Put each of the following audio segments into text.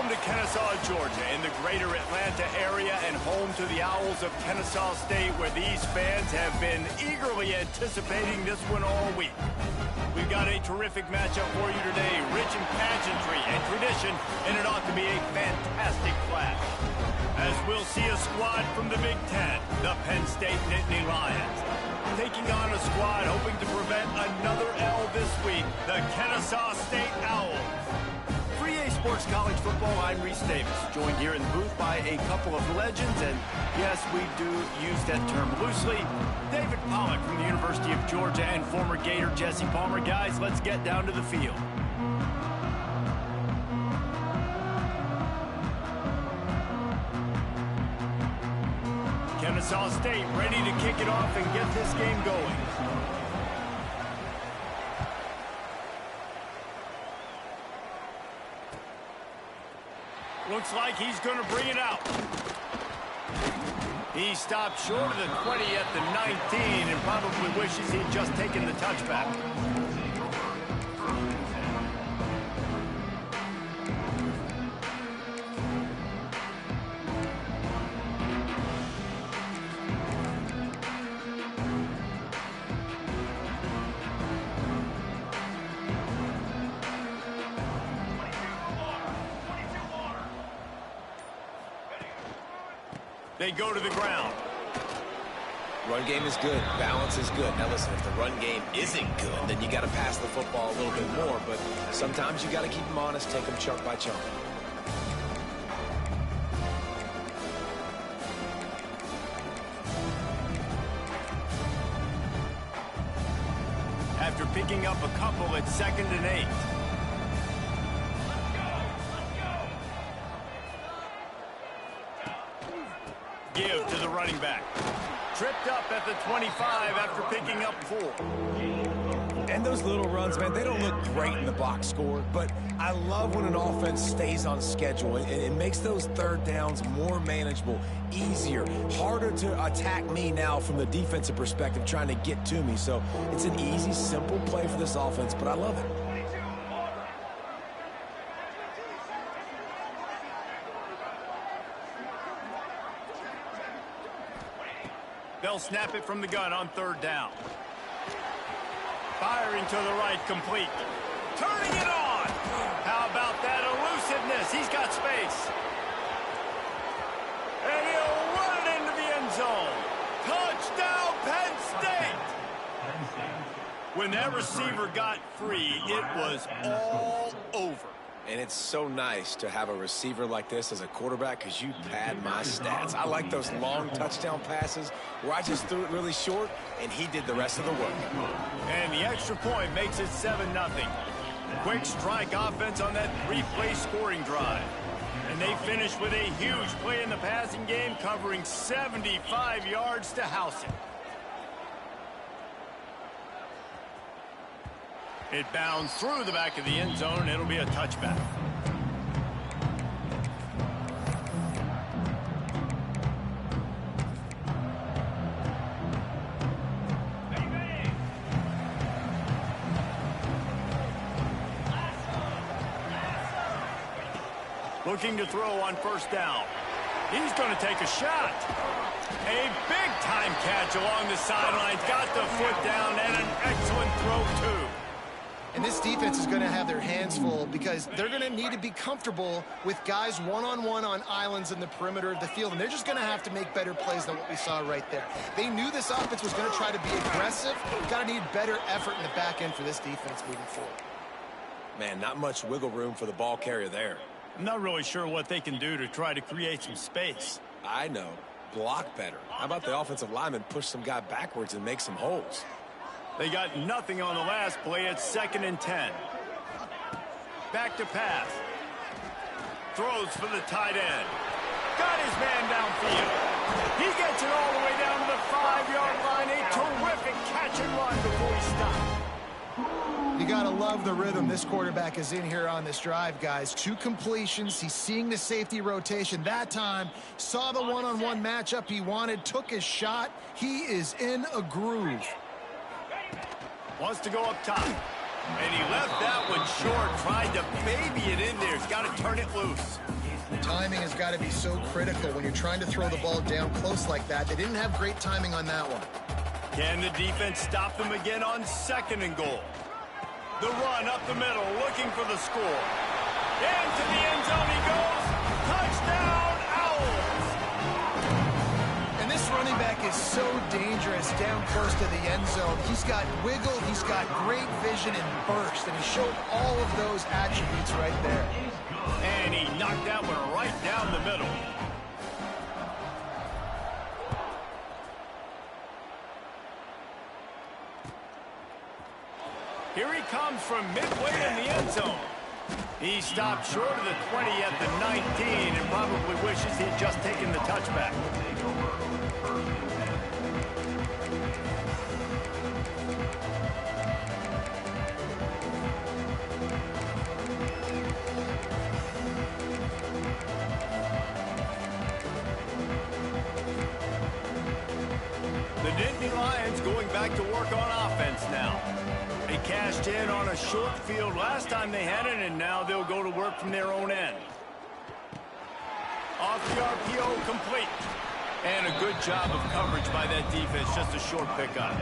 Welcome to Kennesaw, Georgia, in the greater Atlanta area and home to the Owls of Kennesaw State, where these fans have been eagerly anticipating this one all week. We've got a terrific matchup for you today, rich in pageantry and tradition, and it ought to be a fantastic clash. As we'll see a squad from the Big Ten, the Penn State Nittany Lions, taking on a squad hoping to prevent another L this week, the Kennesaw State Owls. Sports College Football, I'm Reese Davis, joined here in the booth by a couple of legends, and yes, we do use that term loosely. David Pollack from the University of Georgia and former Gator Jesse Palmer. Guys, let's get down to the field. Kennesaw State ready to kick it off and get this game going. Looks like he's going to bring it out. He stopped short of the 20 at the 19 and probably wishes he'd just taken the touchback. They go to the ground. Run game is good. Balance is good. Now listen, if the run game isn't good, then you got to pass the football a little bit more. But sometimes you got to keep them honest, take them chunk by chunk. After picking up a couple, it's 2nd and 8. Give to the running back. Tripped up at the 25 after picking up 4. And those little runs, man, they don't look great in the box score, but I love when an offense stays on schedule. It makes those third downs more manageable, easier, harder to attack me now from the defensive perspective trying to get to me. So it's an easy, simple play for this offense, but I love it. They'll snap it from the gun on 3rd down. Firing to the right, complete. Turning it on. How about that elusiveness? He's got space. And he'll run it into the end zone. Touchdown, Penn State. When that receiver got free, it was all over. And it's so nice to have a receiver like this as a quarterback because you pad my stats. I like those long touchdown passes where I just threw it really short and he did the rest of the work. And the extra point makes it 7-0. Quick strike offense on that 3-play scoring drive. And they finish with a huge play in the passing game, covering 75 yards to house it. It bounds through the back of the end zone, and it'll be a touchback. Looking to throw on 1st down. He's going to take a shot. A big-time catch along the sidelines. Got the foot down, and an excellent throw, too. And this defense is going to have their hands full because they're going to need to be comfortable with guys one-on-one on islands in the perimeter of the field. And they're just going to have to make better plays than what we saw right there. They knew this offense was going to try to be aggressive. Got to need better effort in the back end for this defense moving forward. Man, not much wiggle room for the ball carrier there. I'm not really sure what they can do to try to create some space. I know. Block better. How about the offensive lineman push some guy backwards and make some holes? They got nothing on the last play. It's 2nd and 10. Back to pass. Throws for the tight end. Got his man downfield. He gets it all the way down to the 5-yard line. A terrific catch and run before he stopped. You got to love the rhythm this quarterback is in here on this drive, guys. 2 completions. He's seeing the safety rotation. That time, saw the one-on-one matchup he wanted, took his shot. He is in a groove. Wants to go up top. And he left that one short, tried to baby it in there. He's got to turn it loose. Timing has got to be so critical when you're trying to throw the ball down close like that. They didn't have great timing on that one. Can the defense stop them again on 2nd and goal? The run up the middle, looking for the score. Into the end zone he goes. Touchdown, Owls! And this running back is so dangerous down close to the end zone. He's got wiggle, he's got great vision and burst, and he showed all of those attributes right there. And he knocked that one right down the middle. Here he comes from midway in the end zone. He stopped short of the 20 at the 19 and probably wishes he'd just taken the touchback. The Nittany Lions going back to work on offense now. They cashed in on a short field last time they had it, and now they'll go to work from their own end. Off the RPO, complete. And a good job of coverage by that defense, just a short pickup.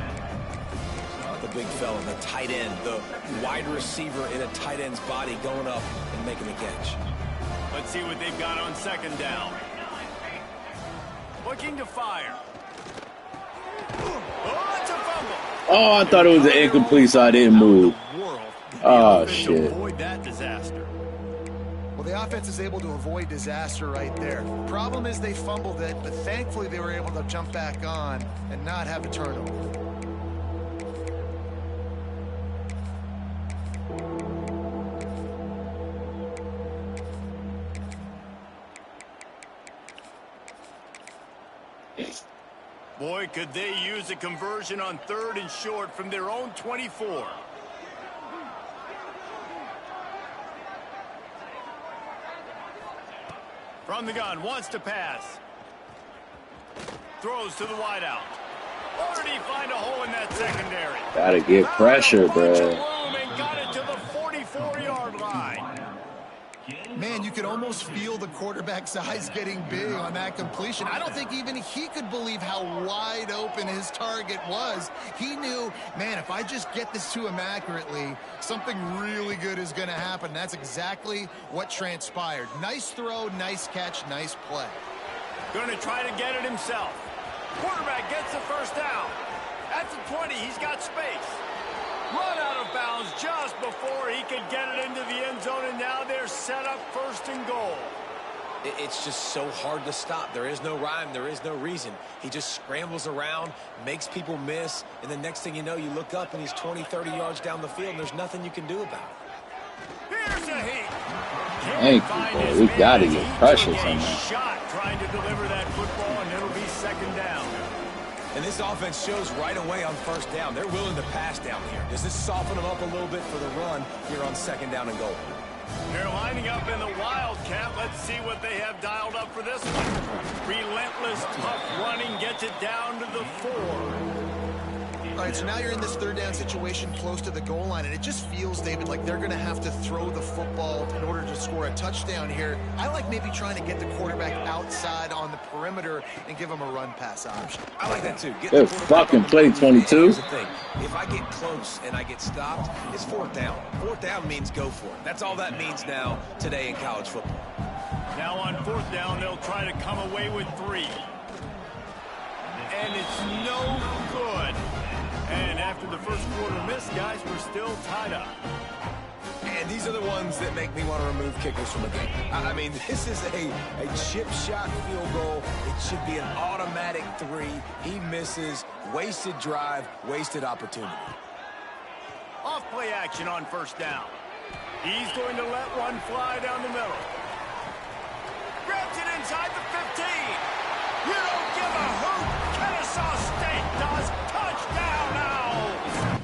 The big fella, the tight end, the wide receiver in a tight end's body going up and making the catch. Let's see what they've got on 2nd down. Looking to fire. Oh, it's a fumble. Oh, I thought it was an incomplete, so I didn't move. Oh, shit. Avoid that disaster. Well, the offense is able to avoid disaster right there. Problem is they fumbled it, but thankfully they were able to jump back on and not have a turnover. Boy, could they use a conversion on 3rd and short from their own 24. From the gun, wants to pass. Throws to the wideout. Or did he find a hole in that secondary? Gotta get pressure, bro. And got it to the 44-yard line. Man, you could almost feel the quarterback's eyes getting big on that completion. I don't think even he could believe how wide open his target was. He knew, man, if I just get this to him accurately, something really good is going to happen. That's exactly what transpired. Nice throw, nice catch, nice play. Going to try to get it himself. Quarterback gets the first down. At the 20, he's got space. Run out of bounds just before he could get it into the end zone, and now they're set up 1st and goal. It's just so hard to stop. There is no rhyme. There is no reason. He just scrambles around, makes people miss, and the next thing you know, you look up and he's 20, 30 yards down the field, and there's nothing you can do about it. Here's a heat. Thank you, boy. We gotta get pressure somehow. Shot trying to deliver that football, and it'll be 2nd down. And this offense shows right away on 1st down. They're willing to pass down here. Does this soften them up a little bit for the run here on 2nd down and goal? They're lining up in the Wildcat. Let's see what they have dialed up for this one. Relentless, tough running gets it down to the 4. All right, so now you're in this 3rd down situation close to the goal line, and it just feels, David, like they're going to have to throw the football in order to score a touchdown here. I like maybe trying to get the quarterback outside on the perimeter and give him a run-pass option. I like that, too. Good fucking play, 22. Here's the thing. If I get close and I get stopped, it's 4th down. 4th down means go for it. That's all that means now today in college football. Now on 4th down, they'll try to come away with 3. And it's no good. And after the first quarter miss, guys, we're still tied up. And these are the ones that make me want to remove kickers from a game. I mean, this is a chip shot field goal. It should be an automatic 3. He misses. Wasted drive, wasted opportunity. Off play action on 1st down. He's going to let one fly down the middle. Grabs it inside the 15. You don't give a hoot. Kennesaw State does. Touchdown, Owls.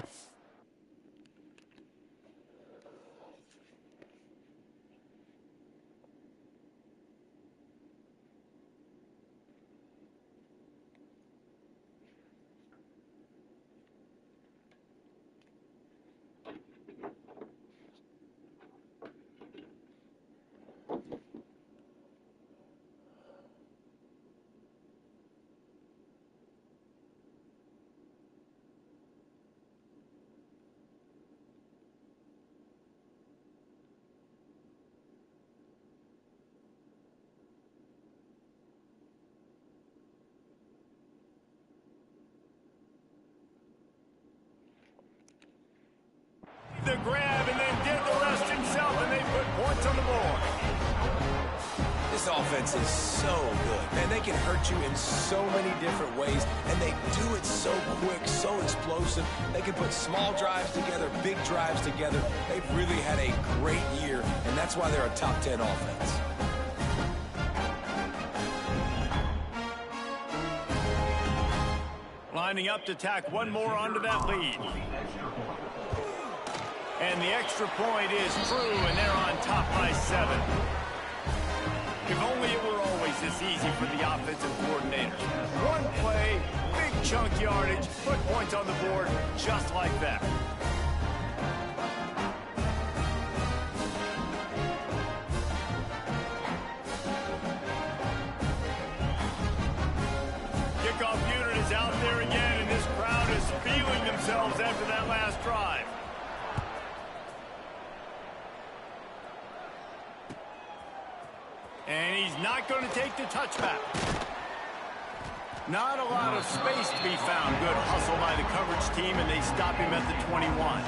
This offense is so good. Man, they can hurt you in so many different ways, and they do it so quick, so explosive. They can put small drives together, big drives together. They've really had a great year, and that's why they're a top 10 offense. Lining up to tack one more onto that lead. And the extra point is true, and they're on top by 7. If only it were always this easy for the offensive coordinators. One play, big chunk yardage, put points on the board just like that. Kickoff unit is out there again, and this crowd is feeling themselves after that last drive. And he's not going to take the touchback. Not a lot of space to be found. Good hustle by the coverage team, and they stop him at the 21.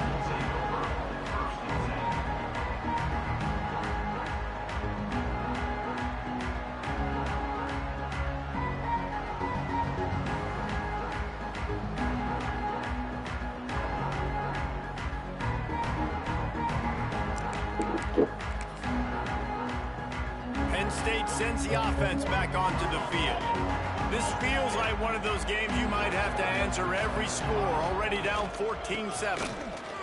State sends the offense back onto the field. This feels like one of those games you might have to answer every score. Already down 14-7.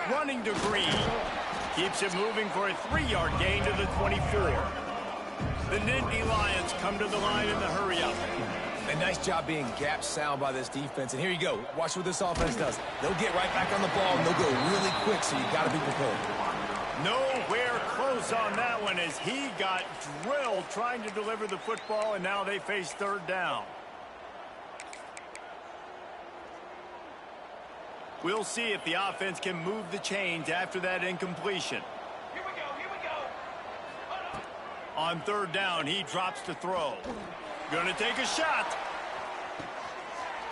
Running to Green. Keeps it moving for a 3-yard gain to the 24. The Nittany Lions come to the line in the hurry-up. A nice job being gap sound by this defense. And here you go. Watch what this offense does. They'll get right back on the ball, and they'll go really quick, so you got to be prepared. Nowhere close on that one as he got drilled trying to deliver the football, and now they face 3rd down. We'll see if the offense can move the chains after that incompletion. Here we go. On 3rd down, he drops to throw. Gonna take a shot.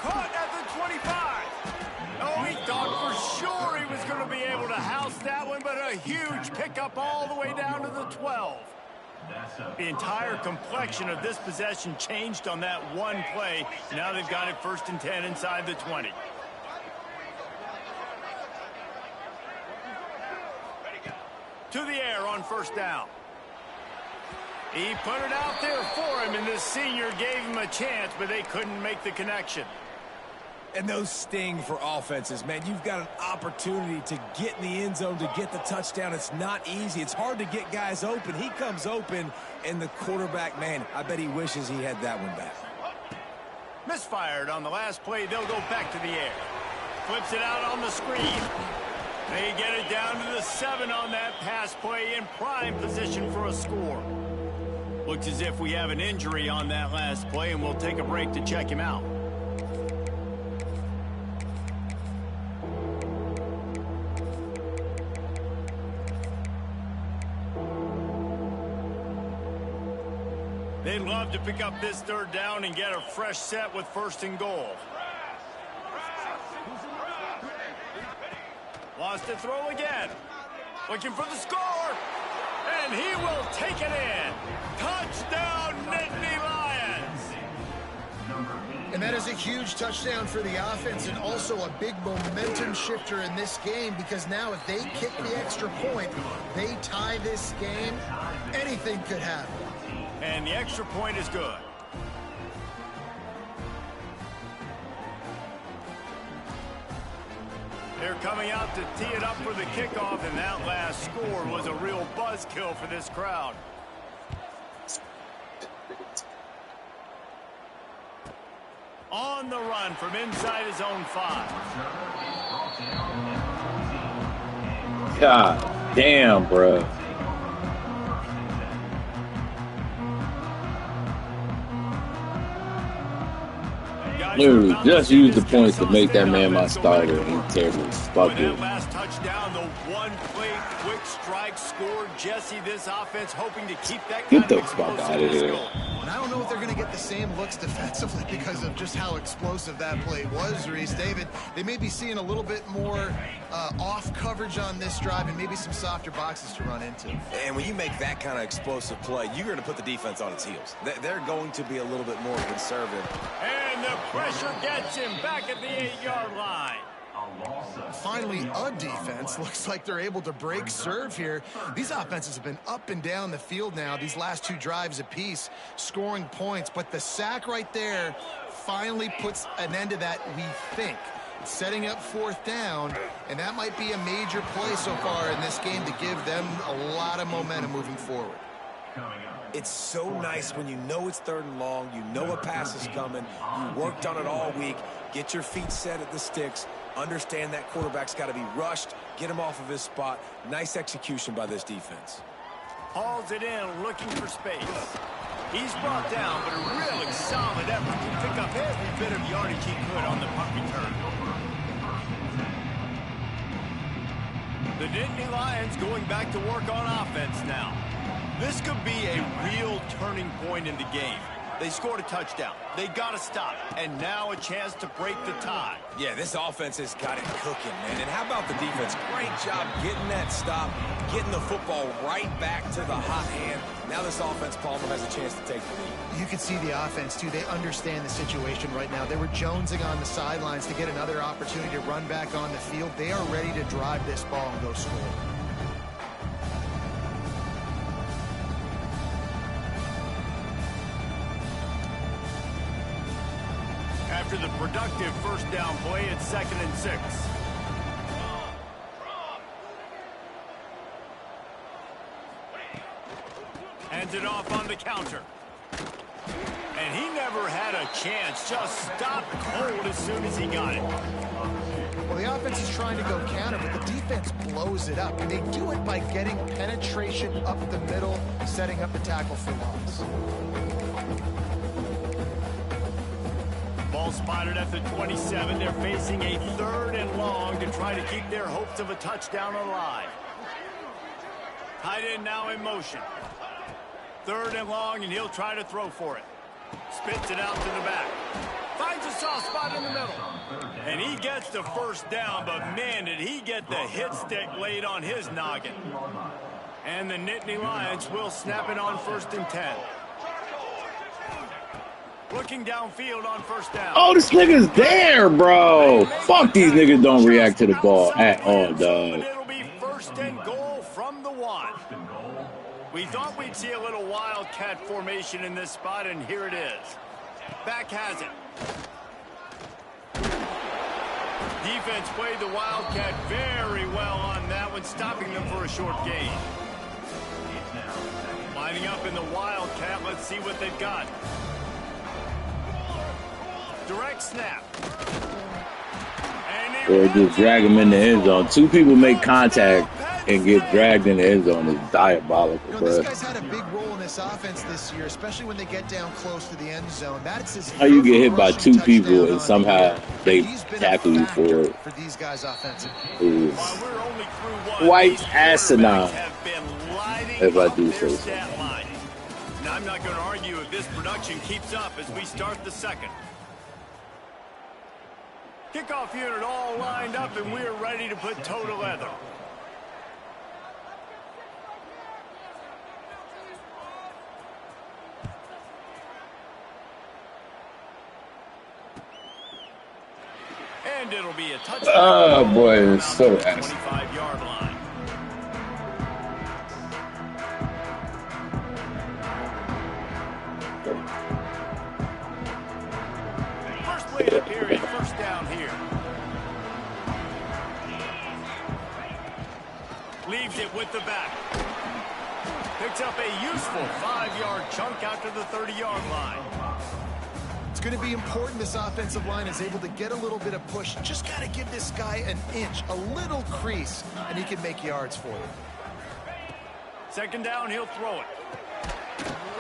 Caught at the 25. Oh, he thought for sure he was going to be able to house that one, but a huge pickup all the way down to the 12. The entire complexion of this possession changed on that one play. Now they've got it 1st and 10 inside the 20. To the air on 1st down. He put it out there for him, and this senior gave him a chance, but they couldn't make the connection. And those sting for offenses, man. You've got an opportunity to get in the end zone, to get the touchdown. It's not easy. It's hard to get guys open. He comes open, and the quarterback, man, I bet he wishes he had that one back. Misfired on the last play. They'll go back to the air. Flips it out on the screen. They get it down to the 7 on that pass play in prime position for a score. Looks as if we have an injury on that last play, and we'll take a break to check him out. They'd love to pick up this 3rd down and get a fresh set with 1st and goal. Lost to throw again. Looking for the score. And he will take it in. Touchdown, Nittany Lions. And that is a huge touchdown for the offense and also a big momentum shifter in this game, because now if they kick the extra point, they tie this game, anything could happen. And the extra point is good. They're coming out to tee it up for the kickoff, and that last score was a real buzzkill for this crowd. On the run from inside his own 5. God damn, bro. Guys are Literally, about to just see use the this points to Kennesaw make that State man my offense go starter. ready. And terrible. With Fuck it. that last touchdown, the one-play quick strike scored. Jesse, this offense hoping to keep that Get kind the of fuck out of explosiveness here. going. And I don't know if they're going to get the same looks defensively because of just how explosive that play was, Reese. David, they may be seeing a little bit more off coverage on this drive and maybe some softer boxes to run into. And when you make that kind of explosive play, you're going to put the defense on its heels. They're going to be a little bit more conservative. And the pressure gets him back at the 8-yard line. Finally, a defense looks like they're able to break serve here. These offenses have been up and down the field now, these last two drives apiece, scoring points. But the sack right there finally puts an end to that, we think. Setting up fourth down, and that might be a major play so far in this game to give them a lot of momentum moving forward. It's so nice when you know it's 3rd and long, you know a pass is coming, you worked on it all week, get your feet set at the sticks, understand that quarterback's got to be rushed, get him off of his spot. Nice execution by this defense. Hauls it in, looking for space. He's brought down, but a really solid effort to pick up every bit of yardage he could on the punt return. The Nittany Lions going back to work on offense now. This could be a real turning point in the game. They scored a touchdown. They got to stop. And now a chance to break the tie. Yeah, this offense has got it cooking, man. And how about the defense? Great job getting that stop, getting the football right back to the hot hand. Now this offense, Palmer, has a chance to take the lead. You can see the offense, too. They understand the situation right now. They were jonesing on the sidelines to get another opportunity to run back on the field. They are ready to drive this ball and go score. After the productive first down play, it's 2nd and 6. Hands it off on the counter. And he never had a chance. Just stopped cold as soon as he got it. Well, the offense is trying to go counter, but the defense blows it up. And they do it by getting penetration up the middle, setting up the tackle for loss. Ball spotted at the 27. They're facing a 3rd and long to try to keep their hopes of a touchdown alive. Tight end now in motion. 3rd and long, and he'll try to throw for it. Spits it out to the back. Finds a soft spot in the middle. And he gets the first down, but man, did he get the hit stick laid on his noggin. And the Nittany Lions will snap it on 1st and 10. Looking downfield on 1st down. Oh, this nigga's there, bro. Fuck, these niggas don't react to the ball at all, dog. It'll be 1st and goal from the 1. We thought we'd see a little wildcat formation in this spot, and here it is. Back has it. Defense played the wildcat very well on that one, stopping them for a short gain. Lining up in the wildcat, let's see what they've got. Direct snap. Or just drag him in the end zone. 2 people make contact and get dragged in the end zone is diabolical, bro. This guy's had a big role in this offense this year, especially when they get down close to the end zone. That's his How you get hit by 2 people touchdown and somehow they tackle you for it? For these guys offensively. Is quite asinine, if I do say so. Now, I'm not going to argue if this production keeps up as we start the 2nd. Kickoff unit all lined up, and we're ready to put toe to leather. And it'll be a touchdown. Oh boy, it's so ass. 25-yard line. First play of the period, 1st down here. Leaves it with the back. Picks up a useful 5-yard chunk out to the 30-yard line. It's going to be important this offensive line is able to get a little bit of push. Just got to give this guy an inch, a little crease, and he can make yards for you. 2nd down, he'll throw it.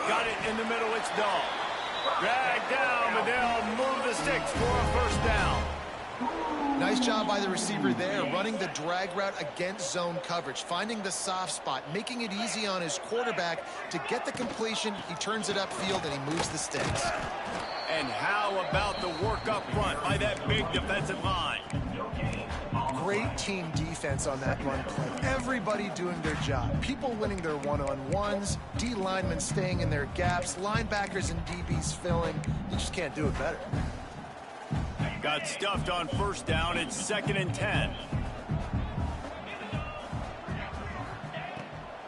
Got it in the middle, it's Dahl. Dragged down, but they'll move this sticks for a first down. Nice job by the receiver there, running the drag route against zone coverage, finding the soft spot, making it easy on his quarterback to get the completion. He turns it upfield, and he moves the sticks. And how about the work up front by that big defensive line? Great team defense on that run play. Everybody doing their job. People winning their one-on-ones, D linemen staying in their gaps, linebackers and DBs filling. You just can't do it better. Got stuffed on first down. It's 2nd and 10.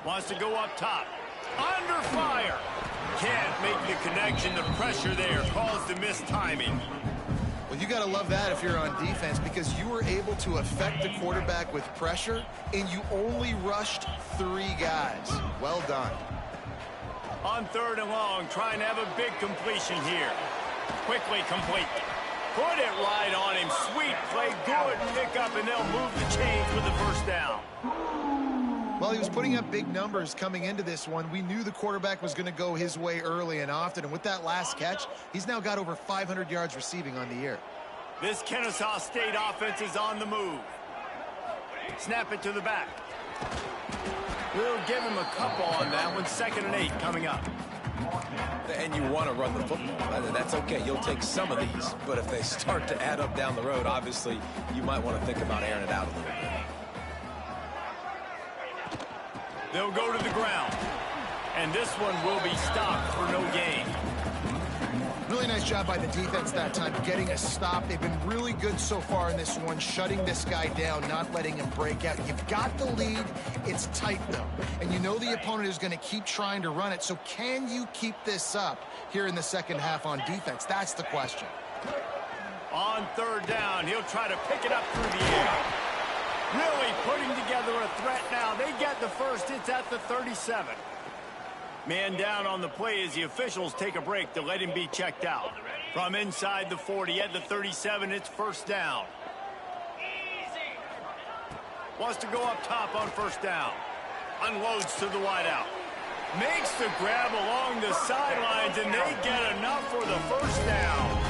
Wants to go up top. Under fire. Can't make the connection. The pressure there caused the missed timing. Well, you got to love that if you're on defense, because you were able to affect the quarterback with pressure, and you only rushed 3 guys. Well done. On 3rd and long, trying to have a big completion here. Quickly complete. Put it right on him. Sweet play. Good pickup, and they'll move the chains with the first down. Well, he was putting up big numbers coming into this one. We knew the quarterback was going to go his way early and often, and with that last catch, he's now got over 500 yards receiving on the year. This Kennesaw State offense is on the move. Snap it to the back. We'll give him a couple on that one. 2nd and 8 coming up. And you want to run the football. That's okay. You'll take some of these. But if they start to add up down the road, obviously, you might want to think about airing it out a little bit. They'll go to the ground. And this one will be stopped for no gain. Really nice job by the defense that time, getting a stop. They've been really good so far in this one, shutting this guy down, not letting him break out. You've got the lead. It's tight, though. And you know the opponent is going to keep trying to run it. So can you keep this up here in the second half on defense? That's the question. On 3rd down, he'll try to pick it up through the air. Really putting together a threat now. They get the first. It's at the 37. Man down on the play as the officials take a break to let him be checked out. From inside the 40 at the 37, it's first down. Wants to go up top on first down. Unloads to the wideout. Makes the grab along the sidelines, and they get enough for the first down.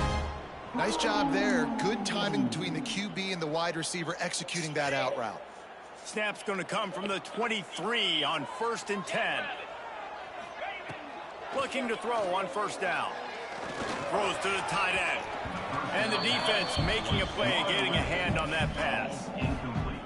Nice job there. Good timing between the QB and the wide receiver executing that out route. Snap's going to come from the 23 on 1st and 10. Looking to throw on first down. Throws to the tight end. And the defense making a play, getting a hand on that pass.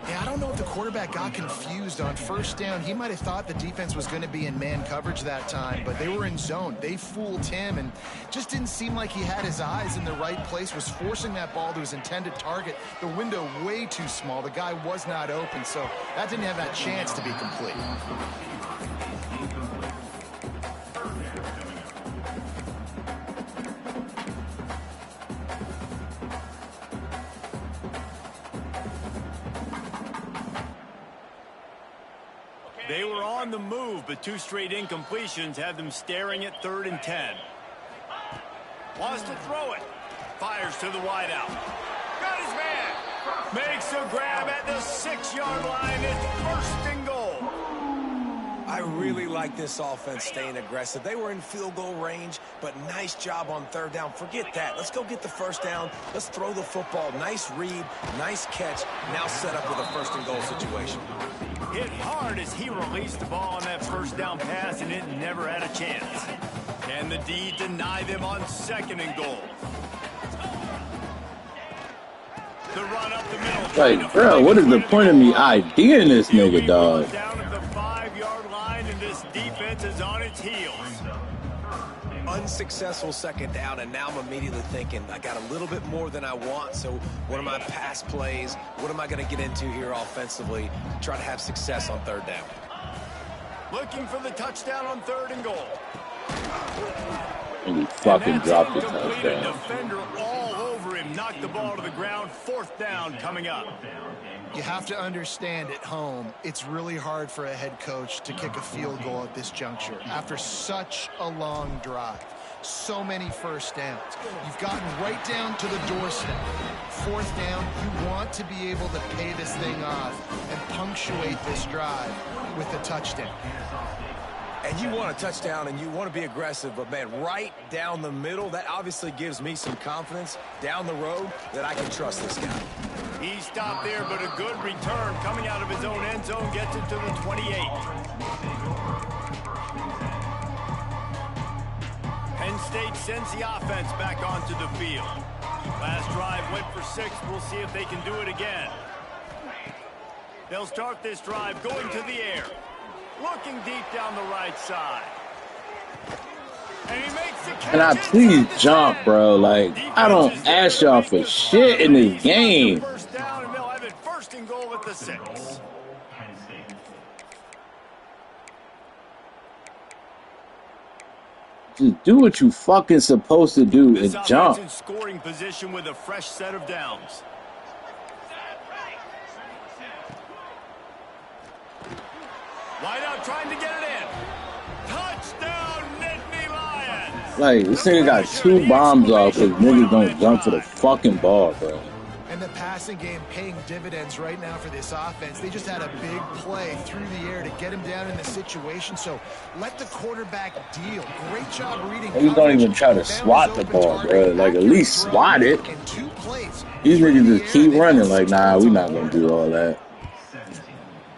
Yeah, I don't know if the quarterback got confused on first down. He might have thought the defense was going to be in man coverage that time, but they were in zone. They fooled him and just didn't seem like he had his eyes in the right place, was forcing that ball to his intended target. The window way too small. The guy was not open, so that didn't have that chance to be complete. They were on the move, but 2 straight incompletions have them staring at 3rd and 10. Wants to throw it. Fires to the wideout. Got his man. Makes a grab at the 6-yard line. It's 1st and goal. I really like this offense staying aggressive. They were in field goal range, but nice job on 3rd down. Forget that. Let's go get the first down. Let's throw the football. Nice read, nice catch. Now set up with a 1st and goal situation. Hit hard as he released the ball on that first down pass, and it never had a chance. Can the D deny them on 2nd and goal? The run up the middle. Like, bro, what is the point of me IDing this nigga, dog? Down at the 5-yard line, and this defense is on its heels. Unsuccessful 2nd down, and now I'm immediately thinking, I got a little bit more than I want, so what are my pass plays? What am I going to get into here offensively to try to have success on 3rd down? Looking for the touchdown on 3rd and goal. And he fucking dropped the Completed touchdown. defender all over him. Knocked the ball to the ground. 4th down coming up. You have to understand at home, it's really hard for a head coach to kick a field goal at this juncture after such a long drive. So many first downs. You've gotten right down to the doorstep. 4th down, you want to be able to pay this thing off and punctuate this drive with a touchdown. And you want a touchdown and you want to be aggressive, but, man, right down the middle, that obviously gives me some confidence down the road that I can trust this guy. He stopped there, but a good return coming out of his own end zone gets it to the 28. Penn State sends the offense back onto the field. Last drive went for 6. We'll see if they can do it again. They'll start this drive going to the air. Looking deep down the right side. And he makes the catch. And I please jump, bro. Like, I don't ask y'all for shit in this game. First down, and they'll have it first and goal at the 6. Just do what you fucking supposed to do and jump. This offense in scoring position with a fresh set of downs. Wide out trying to get it in. Touchdown, Nittany Lions. Like, this nigga got 2 bombs off because niggas don't jump for the fucking ball, bro. And the passing game paying dividends right now for this offense. They just had a big play through the air to get him down in the situation. So let the quarterback deal. Great job reading. Niggas don't even try to swat the ball, bro. Like, at least swat it. These niggas just keep running. Like, nah, we not gonna do all that.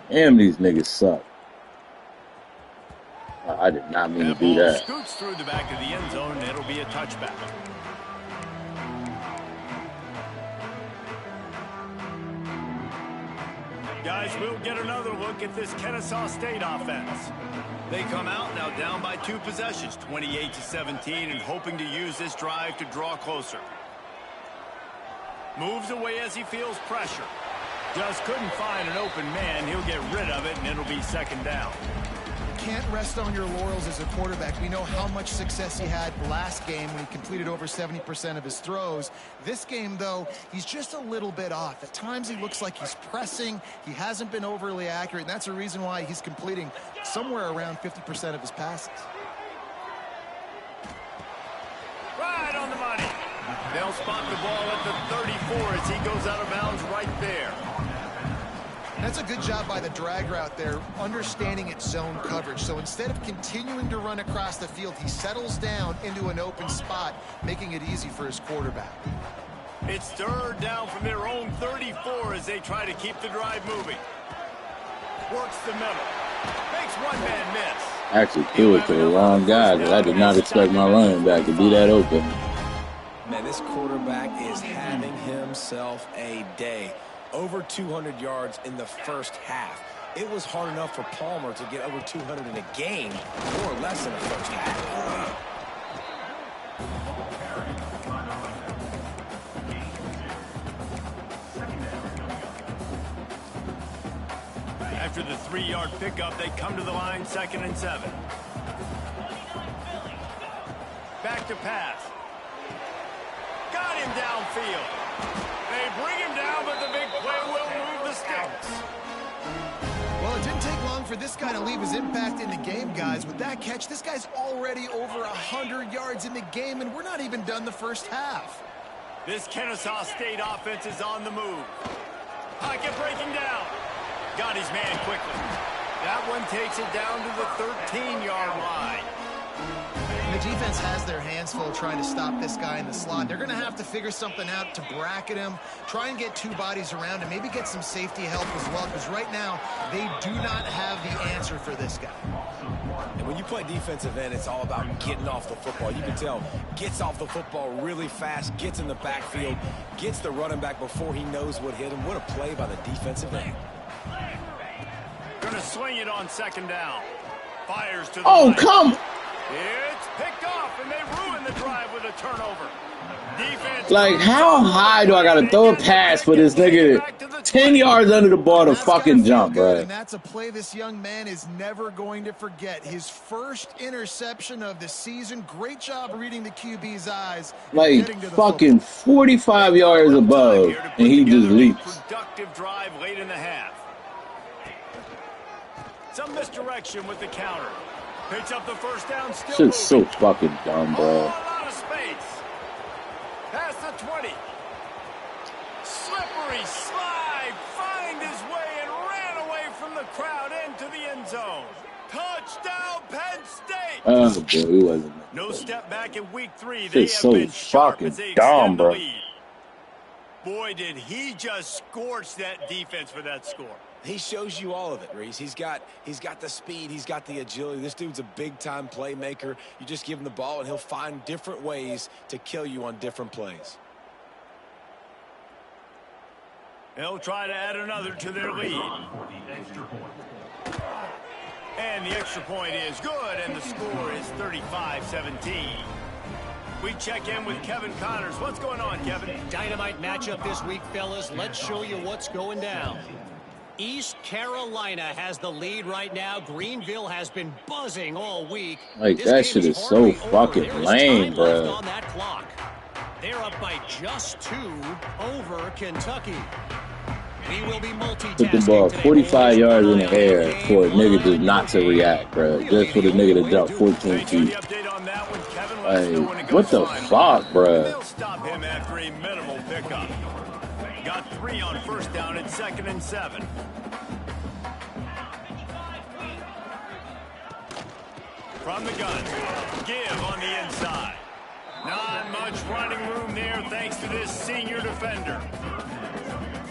Damn, these niggas suck. I did not mean to do that. Scoots through the back of the end zone, and it'll be a touchback. Guys, we'll get another look at this Kennesaw State offense. They come out now down by 2 possessions, 28-17, and hoping to use this drive to draw closer. Moves away as he feels pressure. Just couldn't find an open man. He'll get rid of it, and it'll be second down. Can't rest on your laurels as a quarterback. We know how much success he had last game when he completed over 70% of his throws. This game, though, he's just a little bit off. At times he looks like he's pressing. He hasn't been overly accurate, and that's a reason why he's completing somewhere around 50% of his passes. Right on the money. They'll spot the ball at the 34 as he goes out of bounds right there. That's a good job by the drag route there, understanding its zone coverage. So instead of continuing to run across the field, he settles down into an open spot, making it easy for his quarterback. It's third down from their own 34 as they try to keep the drive moving. Works the middle. Makes one man miss. Actually threw it to the wrong guy because I did not expect my running back to be that open. Man, this quarterback is having himself a day. Over 200 yards in the first half. It was hard enough for Palmer to get over 200 in a game, more or less in the first half. After the 3-yard pickup, they come to the line, 2nd and 7. Back to pass. Got him downfield. They bring him down, but the big play will move the sticks. Well, it didn't take long for this guy to leave his impact in the game, guys. With that catch, this guy's already over 100 yards in the game, and we're not even done the first half. This Kennesaw State offense is on the move. Pocket breaking down. Got his man quickly. That one takes it down to the 13-yard line. The defense has their hands full trying to stop this guy in the slot. They're going to have to figure something out to bracket him, try and get 2 bodies around him, maybe get some safety help as well, because right now they do not have the answer for this guy. And when you play defensive end, it's all about getting off the football. You can tell, gets off the football really fast, gets in the backfield, gets the running back before he knows what hit him. What a play by the defensive end. Going to swing it on 2nd down. Fires to the Oh, right. come! It's picked off, and they ruin the drive with a turnover. Defense. Like, how high do I got to throw a pass for this nigga 10 yards under the ball to fucking jump, bro? And that's a play this young man is never going to forget. His first interception of the season. Great job reading the QB's eyes. Like, fucking 45 yards above, and he just leaps. Productive drive late in the half. Some misdirection with the counter. Picks up the first down, still Shit's so fucking dumb, Oh, a bro. lot of space. Past the 20. Slippery slide. Find his way and ran away from the crowd into the end zone. Touchdown, Penn State! Oh, boy, he wasn't. No step back in week 3. They Shit's have so been sharp fucking as they dumb, extend the bro. lead. Boy, did he just scorch that defense for that score. He shows you all of it, Reese. He's got the speed. He's got the agility. This dude's a big-time playmaker. You just give him the ball, and he'll find different ways to kill you on different plays. They'll try to add another to their lead. And the extra point is good, and the score is 35-17. We check in with Kevin Connors. What's going on, Kevin? Dynamite matchup this week, fellas. Let's show you what's going down. East Carolina has the lead right now. Greenville has been buzzing all week. Like, This that game shit is so hardly fucking over. There is lame, time bro. left on that clock. They're up by just 2 over Kentucky. We will be multitasking. Put the ball 45 yards in the air for a nigga just not to react, bro. Just for the nigga to jump 14 Thanks for the feet. update on that one, Kevin. Let us know when it Like, goes what the final. fuck, bro? They'll stop him after a minimal pickup. Got 3 on first down and 2nd and 7. From the gun, give on the inside. Not much running room there thanks to this senior defender.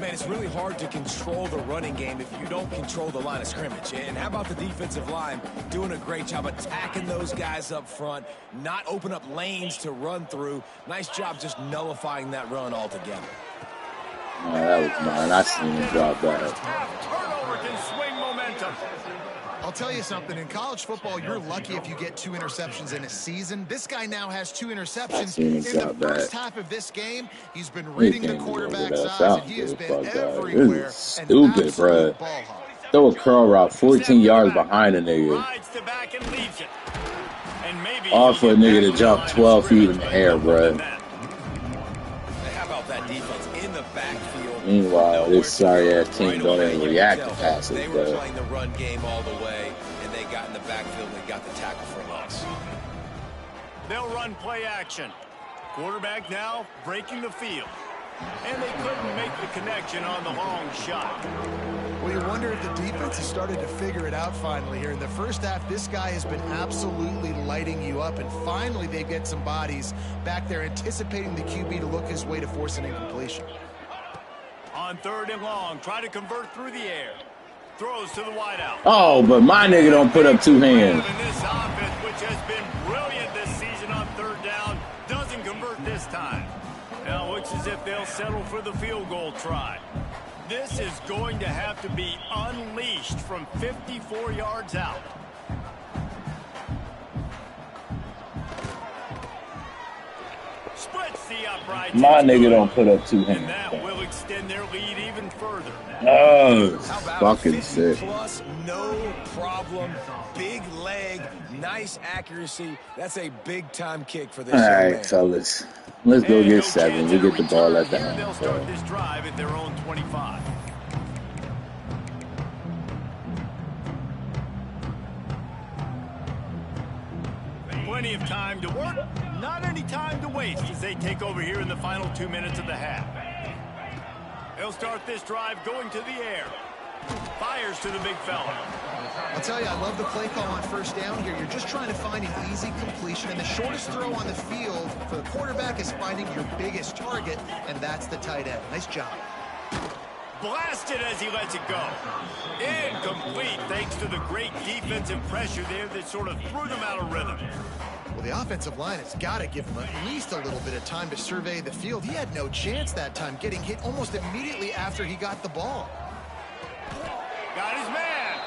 Man, it's really hard to control the running game if you don't control the line of scrimmage. And how about the defensive line doing a great job attacking those guys up front, not open up lanes to run through. Nice job just nullifying that run altogether. Oh, that was mine. I seen him drop that. Turnover can swing momentum. I'll tell you something. In college football, you're lucky if you get 2 interceptions in a season. This guy now has 2 interceptions. seen him In the drop first that. half of this game, he's been reading the can't go over quarterback's that eyes, south, and he has dude. been Fuck that. everywhere. This is An stupid, absolute bruh. ball hawk. Throw a curl route 14 yards behind a nigga. Rides to back and leaves it. And maybe All for a he'll nigga get to back jump on the 12 feet in line the of air, scrimmage, bruh. but How about that defense in the backfield? Meanwhile, Nowhere this to go. sorry-ass team Right don't away, even you react can to tell passes, they were bro. playing the run game all the way, and they got in the backfield and they got the tackle for loss. They'll run play action. Quarterback now breaking the field. And they couldn't make the connection on the long shot. Well, you wonder if the defense has started to figure it out finally here. In the first half, this guy has been absolutely lighting you up, and finally they get some bodies back there anticipating the QB to look his way to force an incompletion. On 3rd and long, try to convert through the air. Throws to the wideout. Oh, but my nigga don't put up 2 hands. And this offense, which has been brilliant this season on 3rd down, doesn't convert this time. Now it looks as if they'll settle for the field goal try. This is going to have to be unleashed from 54 yards out. Splits the upright. My nigga don't put up 2 And hands. that will extend their lead even further. Oh, How about fucking 50 sick. plus, no problem, big leg, nice accuracy. That's a big-time kick for this All young right, man. fellas. Let's go And get no 7. chance We at a get the ball return at the here. They'll end, start bro. this drive at their own 25. Plenty of time to work, not any time to waste as they take over here in the final 2 minutes of the half. They'll start this drive going to the air. Fires to the big fella. I'll tell you, I love the play call on 1st down here. You're just trying to find an easy completion, and the shortest throw on the field for the quarterback is finding your biggest target, and that's the tight end. Nice job. Blasted as he lets it go. Incomplete thanks to the great defensive pressure there that sort of threw them out of rhythm. Well, the offensive line has got to give him at least a little bit of time to survey the field. He had no chance that time, getting hit almost immediately after he got the ball. Got his man.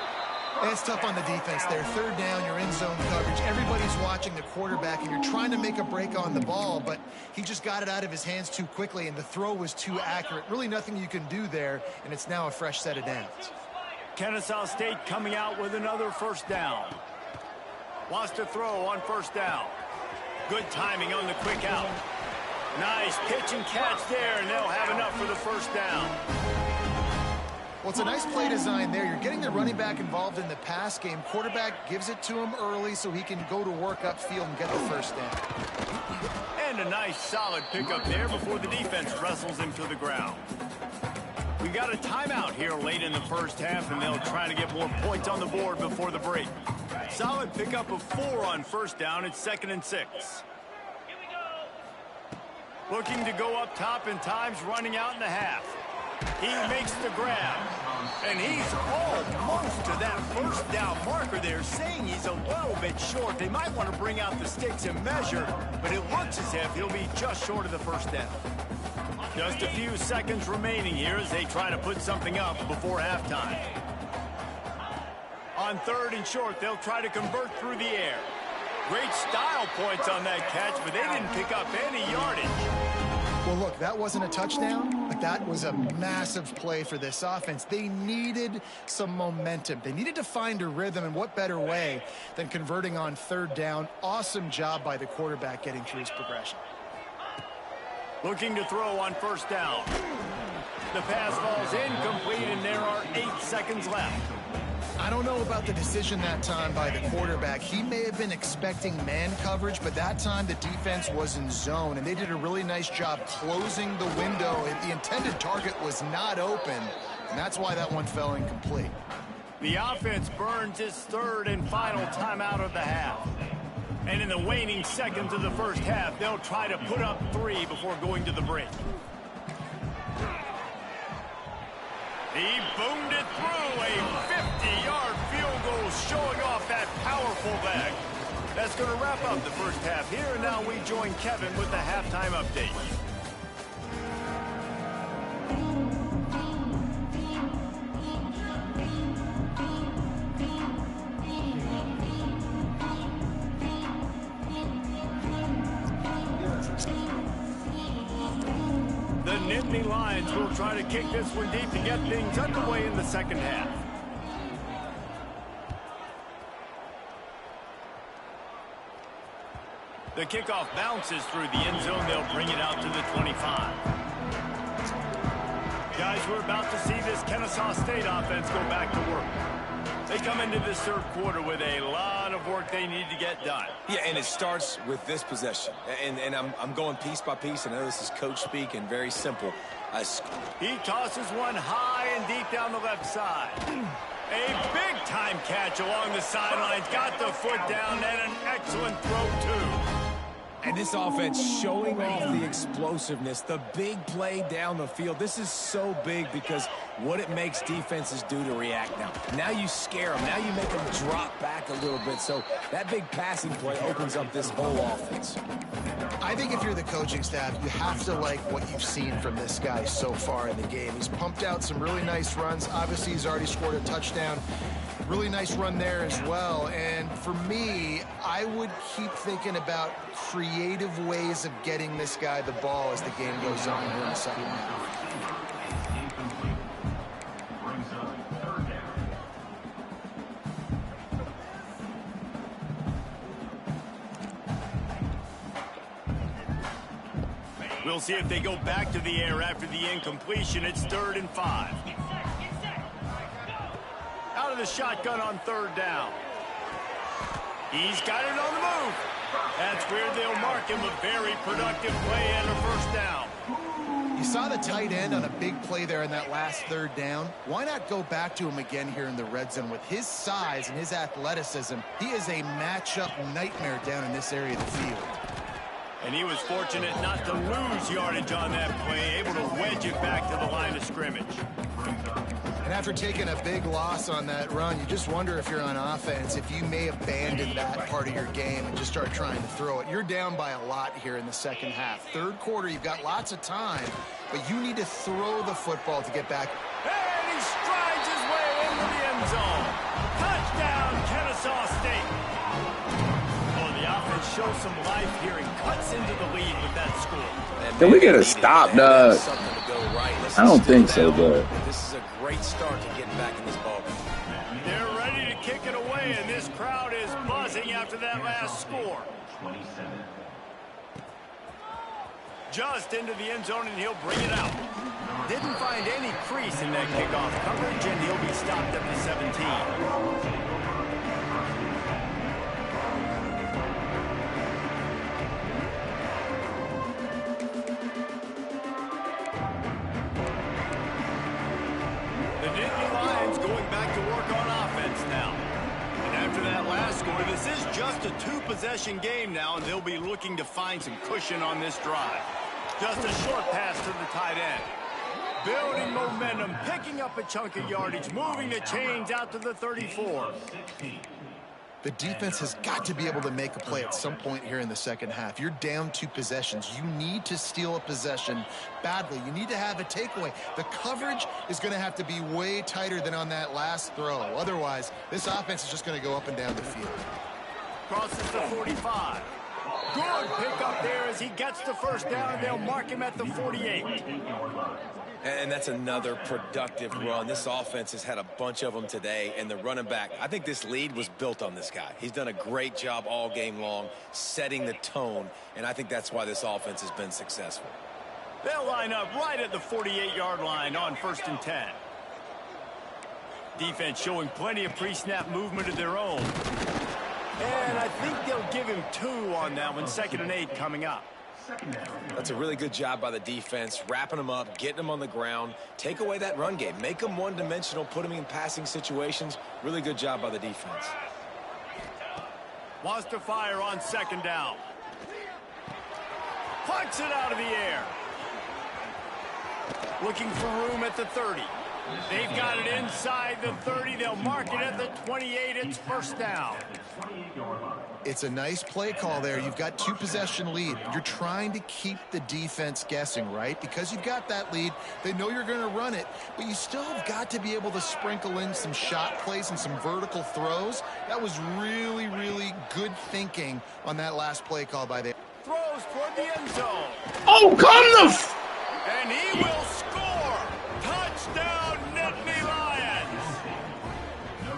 And it's tough on the defense there. 3rd down, you're in zone coverage. Everybody's watching the quarterback, and you're trying to make a break on the ball, but he just got it out of his hands too quickly, and the throw was too accurate. Really nothing you can do there, and it's now a fresh set of downs. Kennesaw State coming out with another 1st down. Wants to throw on 1st down. Good timing on the quick out. Nice pitch and catch there, and they'll have enough for the 1st down. Well, it's a nice play design there. You're getting the running back involved in the pass game. Quarterback gives it to him early so he can go to work upfield and get the 1st down. And a nice solid pickup there before the defense wrestles him to the ground. We got a timeout here late in the 1st half, and they'll try to get more points on the board before the break. Solid pickup of 4 on first down. It's 2nd and 6. Looking to go up top, and time's running out in the half. He makes the grab, and he's almost to that first down marker there, saying he's a little bit short. They might want to bring out the sticks and measure, but it looks as if he'll be just short of the first down. Just a few seconds remaining here as they try to put something up before halftime. On 3rd and short, they'll try to convert through the air. Great style points on that catch, but they didn't pick up any yardage. Well, look, that wasn't a touchdown, but that was a massive play for this offense. They needed some momentum. They needed to find a rhythm, and what better way than converting on 3rd down. Awesome job by the quarterback getting through his progression. Looking to throw on first down. The pass falls incomplete, and there are 8 seconds left. I don't know about the decision that time by the quarterback. He may have been expecting man coverage, but that time the defense was in zone, and they did a really nice job closing the window. The intended target was not open, and that's why that one fell incomplete. The offense burns its 3rd and final timeout of the half. And in the waning seconds of the first half, they'll try to put up 3 before going to the break. He boomed it through a 50-yard field goal, showing off that powerful leg. That's going to wrap up the first half here, and now we join Kevin with the halftime update. The Nittany Lions will try to kick this one deep to get things underway in the second half. The kickoff bounces through the end zone. They'll bring it out to the 25. Guys, we're about to see this Kennesaw State offense go back to work. They come into this 3rd quarter with a lot of work they need to get done. Yeah, and it starts with this possession. And I'm going piece by piece. I know this is coach speak and very simple. He tosses one high and deep down the left side. A big-time catch along the sidelines. Got the foot down, and an excellent throw, too. And this offense showing off the explosiveness, the big play down the field. This is so big because what it makes defenses do to react now. Now you scare them. Now you make them drop back a little bit. So that big passing play opens up this whole offense. I think if you're the coaching staff, you have to like what you've seen from this guy so far in the game. He's pumped out some really nice runs. Obviously, he's already scored a touchdown. Really nice run there as well. And for me, I would keep thinking about creative ways of getting this guy the ball as the game goes on here in the second half. We'll see if they go back to the air after the incompletion. It's 3rd and 5. Out of the shotgun on 3rd down. He's got it on the move. That's where they'll mark him. A very productive play and a first down. You saw the tight end on a big play there in that last 3rd down. Why not go back to him again here in the red zone? With his size and his athleticism, he is a matchup nightmare down in this area of the field. And he was fortunate not to lose yardage on that play, able to wedge it back to the line of scrimmage. And after taking a big loss on that run, you just wonder if you're on offense, if you may abandon that part of your game and just start trying to throw it. You're down by a lot here in the second half. 3rd quarter, you've got lots of time, but you need to throw the football to get back. And he strides his way into the end zone. Touchdown, Kennesaw State. Shows some life here and cuts into the lead with that score. Can we get a stop, Doug? I don't think so, Doug. This is a great start to getting back in this ball game. They're ready to kick it away, and this crowd is buzzing after that last score. Just into the end zone, and he'll bring it out. Didn't find any crease in that kickoff coverage, and he'll be stopped at the 17. score. This is just a two-possession game now, and they'll be looking to find some cushion on this drive. Just a short pass to the tight end. Building momentum, picking up a chunk of yardage, moving the chains out to the 34. The defense has got to be able to make a play at some point here in the second half. You're down 2 possessions. You need to steal a possession badly. You need to have a takeaway. The coverage is going to have to be way tighter than on that last throw. Otherwise, this offense is just going to go up and down the field. Crosses the 45. Good pickup there as he gets the first down, and they'll mark him at the 48. And that's another productive run. This offense has had a bunch of them today, and the running back, I think this lead was built on this guy. He's done a great job all game long, setting the tone, and I think that's why this offense has been successful. They'll line up right at the 48-yard line on 1st and 10. Defense showing plenty of pre-snap movement of their own. And I think they'll give him 2 on that one, 2nd and 8 coming up. That's a really good job by the defense, wrapping them up, getting them on the ground, take away that run game, make them one-dimensional, put them in passing situations. Really good job by the defense. Wants to fire on 2nd down. Punts it out of the air. Looking for room at the 30. They've got it inside the 30. They'll mark it at the 28. It's 1st down. It's a nice play call there. You've got 2 possession lead. You're trying to keep the defense guessing, right? Because you've got that lead, they know you're going to run it, but you still have got to be able to sprinkle in some shot plays and some vertical throws. That was really, really good thinking on that last play call by the... Throws toward the end zone. Oh, come the And he will score. Touchdown, Nittany Lions.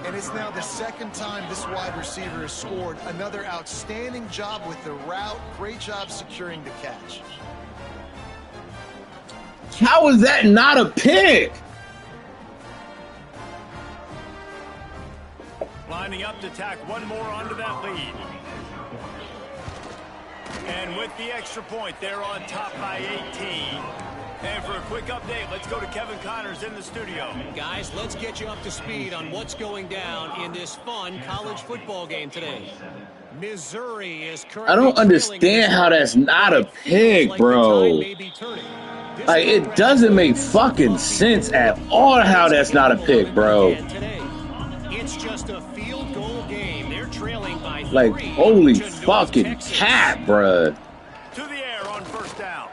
And it's now the 2nd time this wide receiver has scored. Another outstanding job with the route. Great job securing the catch. How is that not a pick? Lining up to tack one more onto that lead. And with the extra point, they're on top by 18. And for a quick update, let's go to Kevin Connors in the studio. Guys, let's get you up to speed on what's going down in this fun college football game today. Missouri is currently... I don't understand how that's not a pick, bro. Like, it doesn't make fucking sense at all how that's not a pick, bro. It's just a field goal game. They're trailing by 3. Like, holy fucking cat, bruh. To the air on 1st down.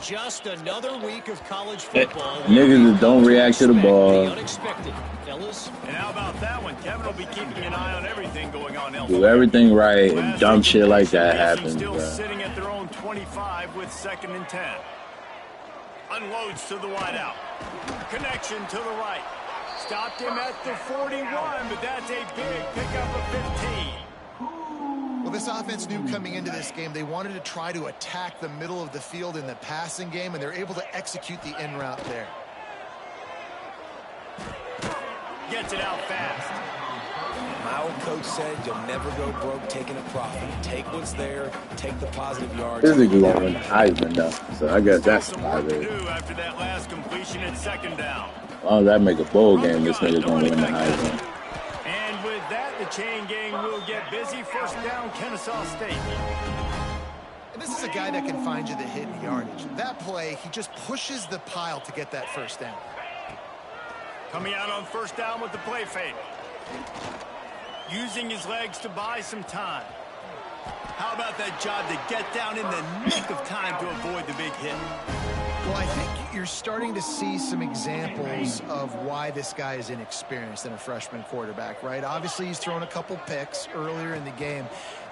Just another week of college football. Niggas that don't react to the ball. Unexpected, fellas. And how about that one? Kevin will be keeping an eye on everything going on elsewhere. Do everything right, and dumb shit like that happens, Still bro. sitting at their own 25 with 2nd and 10. Unloads to the wideout. Connection to the right. Stopped him at the 41, but that's a big pickup of 15. Well, this offense knew coming into this game they wanted to try to attack the middle of the field in the passing game, and they're able to execute the in route there. Gets it out fast. My old coach said you'll never go broke taking a profit. Take what's there, take the positive yards. This nigga gonna win the Heisman though, so I guess that's Some work to positive. do after that last completion at 2nd down. As long as I make a bowl game, this nigga gonna win the Heisman. And with that, the chain gang will get busy. 1st down, Kennesaw State. And this is a guy that can find you the hidden yardage. That play, he just pushes the pile to get that 1st down. Coming out on 1st down with the play fake. Using his legs to buy some time. How about that job to get down in the nick of time to avoid the big hit? Well, I think you're starting to see some examples of why this guy is inexperienced in a freshman quarterback, right? Obviously, he's thrown a couple picks earlier in the game.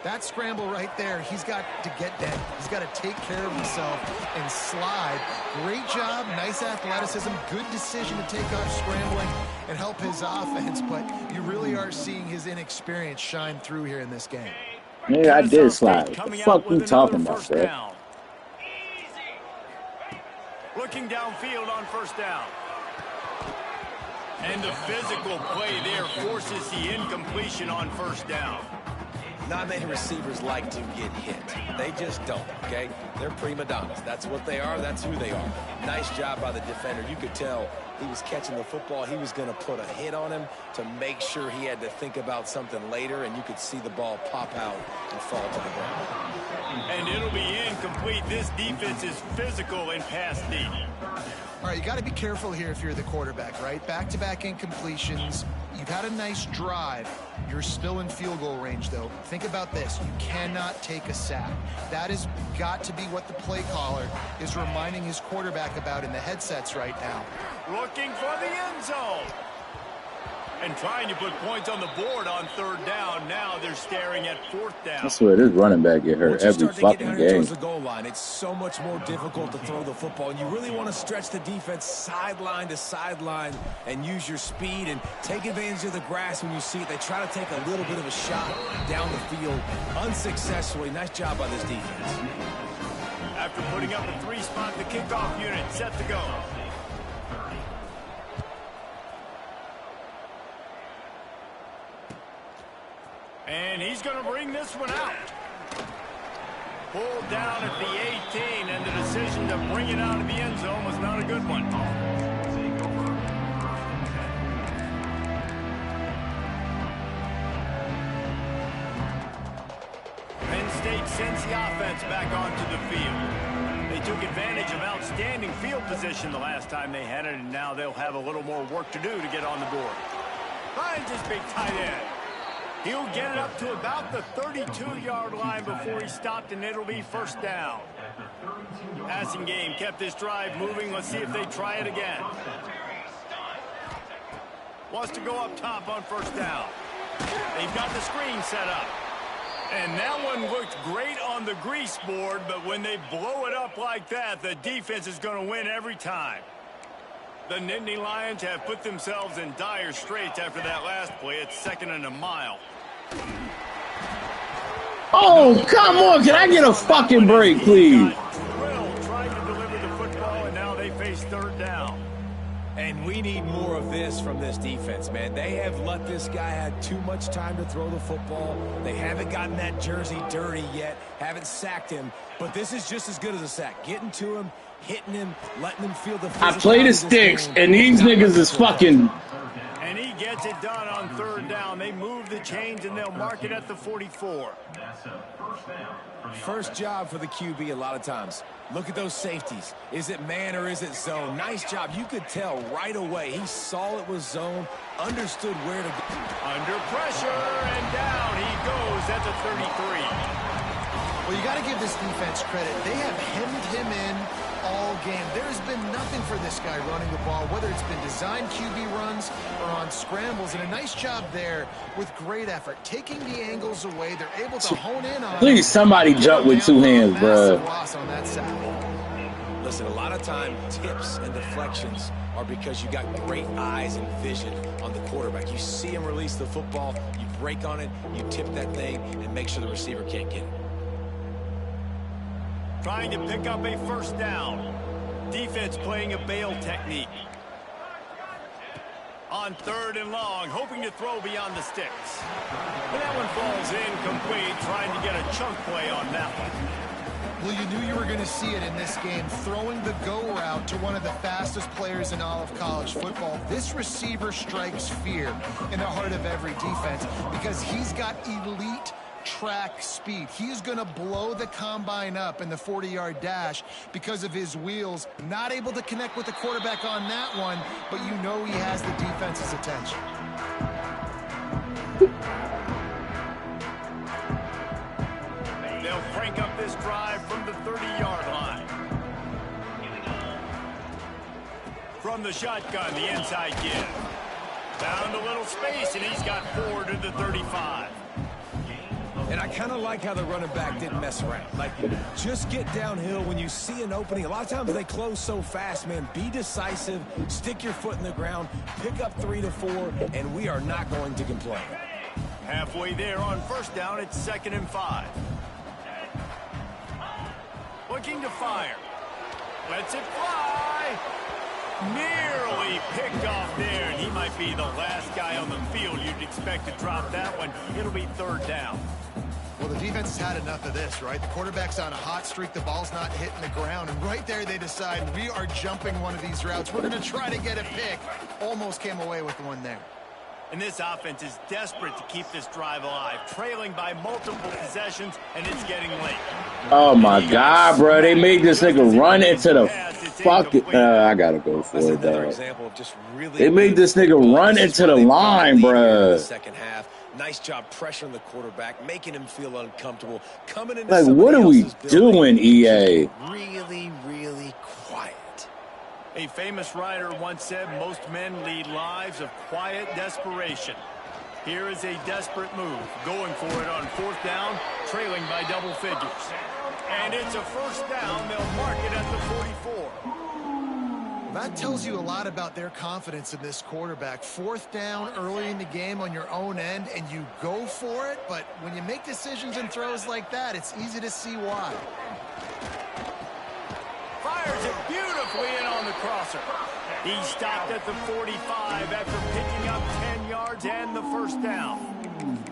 That scramble right there, he's got to get down. He's got to take care of himself and slide. Great job, nice athleticism, good decision to take off scrambling and help his offense, but you really are seeing his inexperience shine through here in this game. Yeah, I did slide. What the fuck you talking about, bro? Looking downfield on 1st down. And the physical play there forces the incompletion on 1st down. Not many receivers like to get hit. They just don't, okay? They're prima donnas. That's what they are. That's who they are. Nice job by the defender. You could tell he was catching the football, he was going to put a hit on him to make sure he had to think about something later, and you could see the ball pop out and fall to the ground. And it'll be incomplete. This defense is physical in pass deep. All right, you got to be careful here if you're the quarterback, right? Back-to-back incompletions. You've had a nice drive. You're still in field goal range, though. Think about this. You cannot take a sack. That has got to be what the play caller is reminding his quarterback about in the headsets right now. Looking for the end zone. And trying to put points on the board on third down. Now they're staring at fourth down. I swear this running back get hurt every fucking game. Towards the goal line, it's so much more difficult to throw the football, and you really want to stretch the defense sideline to sideline and use your speed and take advantage of the grass when you see it. They try to take a little bit of a shot down the field unsuccessfully. Nice job by this defense. After putting up a three-spot, the kickoff unit set to go. And he's going to bring this one out. Pulled down at the 18, and the decision to bring it out of the end zone was not a good one. Penn State sends the offense back onto the field. They took advantage of outstanding field position the last time they had it, and now they'll have a little more work to do to get on the board. Finds his big tight end. He'll get it up to about the 32-yard line before he stopped, and it'll be first down. Passing game kept this drive moving. Let's see if they try it again. Wants to go up top on first down. They've got the screen set up. And that one looked great on the grease board, but when they blow it up like that, the defense is going to win every time. The Nittany Lions have put themselves in dire straits after that last play. It's 2nd and a mile. Oh, come on. Can I get a fucking break, please? Trying to deliver the football, and now they face third down. And we need more of this from this defense, man. They have let this guy have too much time to throw the football. They haven't gotten that jersey dirty yet, haven't sacked him. But this is just as good as a sack. Getting to him, hitting him, letting him feel the I play the sticks, and these niggas is fucking... And he gets it done on third down. They move the chains, and they'll mark it at the 44. First job for the QB a lot of times. Look at those safeties. Is it man or is it zone? Nice job. You could tell right away. He saw it was zone, understood where to go. Under pressure, and down he goes at the 33. Well, you got to give this defense credit. They have hemmed him in all game. There's been nothing for this guy running the ball, whether it's been designed QB runs or on scrambles, and a nice job there with great effort. Taking the angles away, they're able to hone in on. Please, somebody jump with two hands, bro. Loss on that side. Listen, a lot of time tips and deflections are because you got great eyes and vision on the quarterback. You see him release the football, you break on it, you tip that thing, and make sure the receiver can't get it. Trying to pick up a first down. Defense playing a bail technique. On third and long, hoping to throw beyond the sticks. But that one falls incomplete, trying to get a chunk play on that one. Well, you knew you were going to see it in this game, throwing the go route to one of the fastest players in all of college football. This receiver strikes fear in the heart of every defense because he's got elite track speed. He's going to blow the combine up in the 40-yard dash because of his wheels. Not able to connect with the quarterback on that one, but you know he has the defense's attention. They'll crank up this drive from the 30-yard line. From the shotgun, the inside give. Found a little space, and he's got 4 to the 35. And I kind of like how the running back didn't mess around. Like, just get downhill when you see an opening. A lot of times they close so fast, man. Be decisive, stick your foot in the ground, pick up 3 to 4, and we are not going to complain. Halfway there on first down, it's 2nd and 5. Looking to fire. Lets it fly. Nearly picked off there, and he might be the last guy on the field you'd expect to drop that one. It'll be third down. Well, the defense has had enough of this, right? The quarterback's on a hot streak. The ball's not hitting the ground. And right there, they decide we are jumping one of these routes. We're going to try to get a pick. Almost came away with one there. And this offense is desperate to keep this drive alive, trailing by multiple possessions, and it's getting late. Oh, my God, bro. They made this nigga run into the fucking... I got to go for it, dog. They made this nigga run into the line, bro. Second half. Nice job pressuring the quarterback, making him feel uncomfortable. Coming into like, what are we doing, EA? Really, really quiet. A famous writer once said, most men lead lives of quiet desperation. Here is a desperate move, going for it on 4th down, trailing by double figures. And it's a 1st down. They'll mark it at the 44. That tells you a lot about their confidence in this quarterback. 4th down early in the game on your own end, and you go for it. But when you make decisions and throws like that, it's easy to see why. Fires it beautifully in on the crosser. He stopped at the 45 after picking up 10 yards and the 1st down.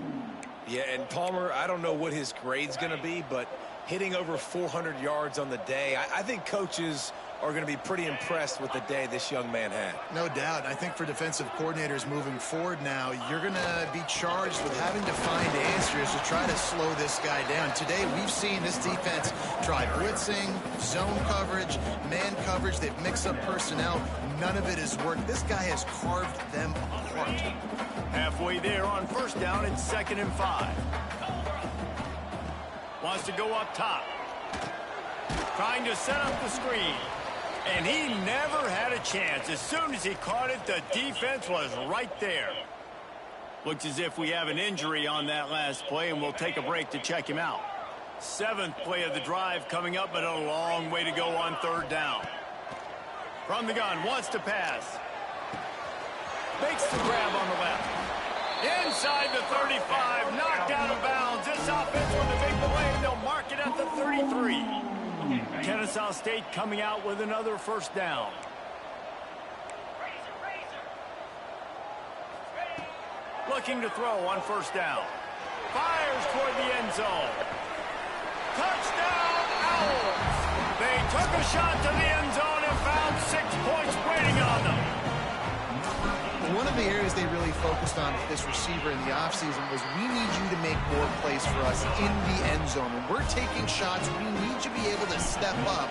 Yeah, and Palmer, I don't know what his grade's going to be, but hitting over 400 yards on the day, I think coaches are going to be pretty impressed with the day this young man had. No doubt. I think for defensive coordinators moving forward now, you're going to be charged with having to find answers to try to slow this guy down. Today, we've seen this defense try blitzing, zone coverage, man coverage. They've mixed up personnel. None of it has worked. This guy has carved them apart. Halfway there on 1st down, it's 2nd and 5. Wants to go up top. Trying to set up the screen. And he never had a chance. As soon as he caught it, the defense was right there. Looks as if we have an injury on that last play, and we'll take a break to check him out. 7th play of the drive coming up, but a long way to go on 3rd down. From the gun, wants to pass. Makes the grab on the left. Inside the 35, knocked out of bounds. This offense with a big play, they'll mark it at the 33. Kennesaw State coming out with another 1st down. Looking to throw on 1st down. Fires toward the end zone. Touchdown, Owls! They took a shot to the end zone and found 6 points waiting on them. One of the areas they really focused on with this receiver in the offseason was we need you to make more plays for us in the end zone. When we're taking shots, we need you to be able to step up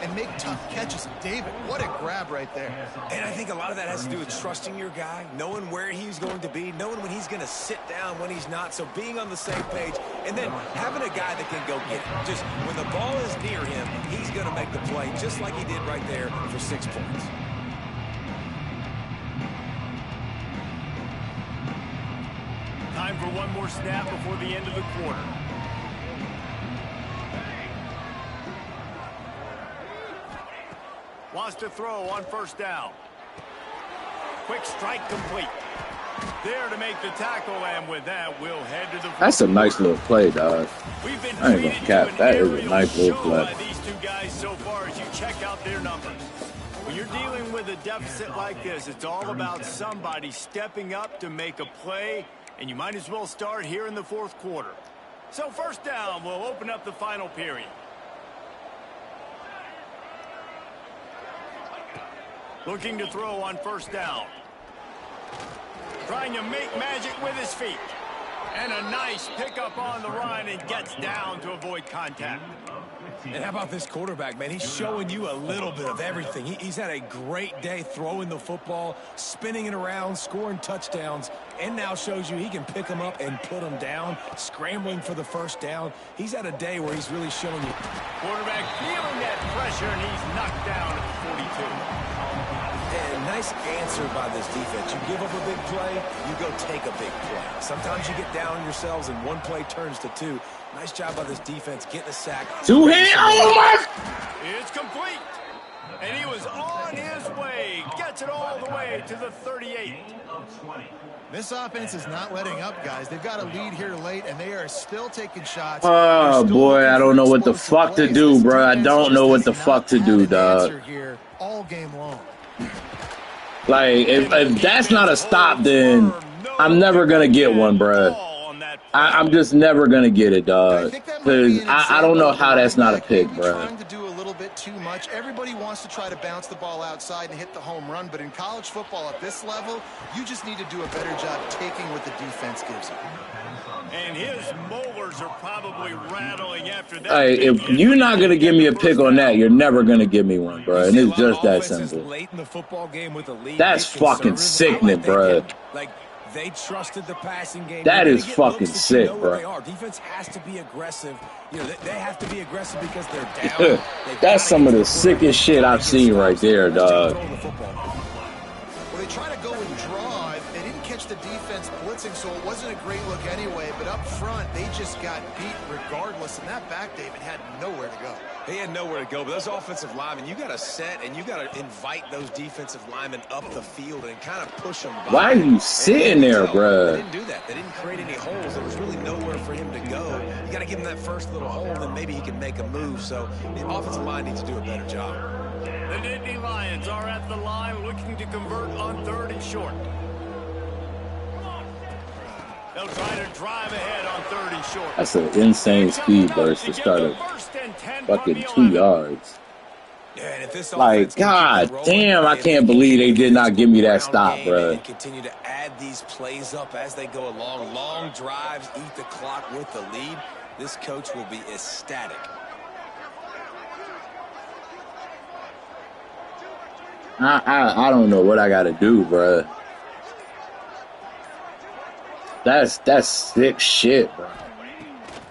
and make tough catches. David, what a grab right there. And I think a lot of that has to do with trusting your guy, knowing where he's going to be, knowing when he's going to sit down, when he's not. So being on the same page, and then having a guy that can go get it. Just when the ball is near him, he's going to make the play, just like he did right there for 6 points. Time for one more snap before the end of the quarter. Wants to throw on 1st down. Quick strike complete. There to make the tackle, and with that, we'll head to the... That's a nice little play, dog. We've been I ain't gonna cap. That is a nice little play. By these two guys so far as you check out their numbers. When you're dealing with a deficit like this, it's all about somebody stepping up to make a play, and you might as well start here in the 4th quarter. So 1st down will open up the final period. Looking to throw on 1st down. Trying to make magic with his feet. And a nice pickup on the run and gets down to avoid contact. And how about this quarterback, man? He's showing you a little bit of everything. He's had a great day throwing the football, spinning it around, scoring touchdowns, and now shows you he can pick them up and put them down, scrambling for the 1st down. He's had a day where he's really showing you. Quarterback feeling that pressure, and he's knocked down at 42. And nice answer by this defense. You give up a big play, you go take a big play. Sometimes you get down yourselves and one play turns to 2. Nice job by this defense getting a sack. 2 hands. Oh my! It's complete. And he was on his way. Gets it all the way to the 38. This offense is not letting up, guys. They've got a lead here late, and they are still taking shots. Oh, boy, I don't know what the fuck to do, bro. I don't know what the fuck to do, dog. Here all game long. Like, if that's not a stop, then I'm never going to get one, bro. On that I'm just never gonna get it, dog. Because I don't know how that's not a pick, bro. Trying to do a little bit too much. Everybody wants to try to bounce the ball outside and hit the home run, but in college football at this level, you just need to do a better job taking what the defense gives you. And his molars are probably rattling after that. Hey, if you're not gonna give me a pick on that, you're never gonna give me one, bro. And it's just that simple. Late in the football game with the lead, that's fucking sickening, bro. Like they trusted the passing game. That is fucking sick, bro. Defense has to be aggressive. You know, they have to be aggressive because they're down. That's some of the sickest shit I've seen right there, dog. Well, they try to go and draw. They didn't catch the defense blitzing, so it wasn't a great look anyway. But up front, they just got beat regardless. And that back, David, had nowhere to go. They had nowhere to go, but those offensive linemen, you got to set and you got to invite those defensive linemen up the field and kind of push them by. Why are you sitting there, bro? They didn't do that. They didn't create any holes. There was really nowhere for him to go. You got to give him that first little hole, and maybe he can make a move. So the offensive line needs to do a better job. The Nittany Lions are at the line looking to convert on 3rd and short. They'll try to drive ahead on 3rd and short. That's an insane speed burst to start a fucking 2 yards. Like, god damn, I can't believe they did not give me that stop, bro. Continue to add these plays up as they go along. Long drives, eat the clock with the lead. This coach will be ecstatic. I don't know what I gotta do, bro. That's sick shit, bro.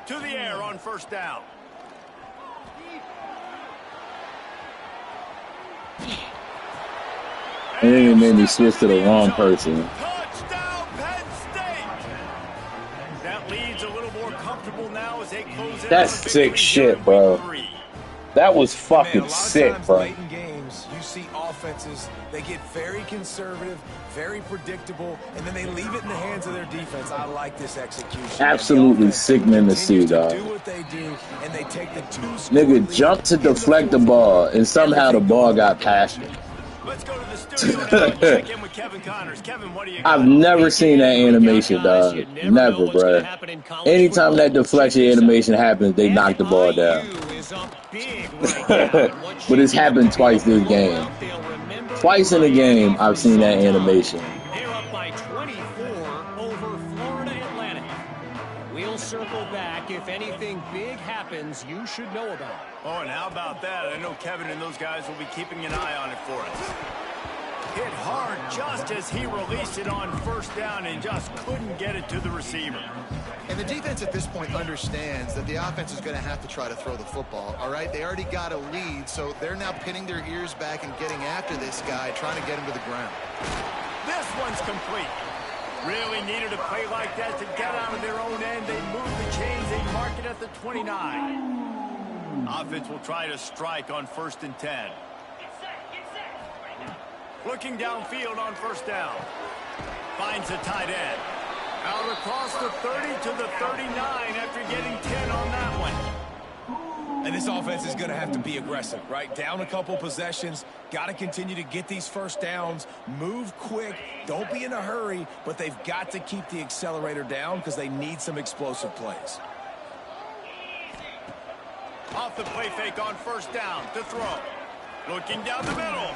To the air on 1st down. And then it made me switch to the wrong person. Touchdown, Penn State! That lead's a little more comfortable now as they close in. That's sick shit, bro. That was fucking sick, bro. Late in games, you see offenses, they get very conservative, very predictable, and then they leave it in the hands of their defense. I like this execution. Absolutely sickening to see, dog. Do what they do, and they take the nigga jumped to deflect the ball, and somehow the ball got past him. Let's go to the studio now and check in with Kevin Connors. Kevin, what do you got? I've never seen that animation, dog. Never, bro. Anytime that deflection animation happens, they knock the ball down. But it's happened twice this game. Twice in the game, I've seen that animation. They're up by 24 over Florida Atlantic. We'll circle back. If anything big happens, you should know about it. Oh, and how about that? I know Kevin and those guys will be keeping an eye on it for us. Hit hard just as he released it on 1st down and just couldn't get it to the receiver. And the defense at this point understands that the offense is going to have to try to throw the football, all right? They already got a lead, so they're now pinning their ears back and getting after this guy, trying to get him to the ground. This one's complete. Really needed a play like that to get out of their own end. They move the chains. They mark it at the 29. Offense will try to strike on 1st and 10. Looking downfield on 1st down. Finds a tight end. Out across the 30 to the 39 after getting 10 on that one. And this offense is going to have to be aggressive, right? Down a couple possessions, got to continue to get these 1st downs, move quick, don't be in a hurry, but they've got to keep the accelerator down because they need some explosive plays. Off the play fake on 1st down to throw. Looking down the middle.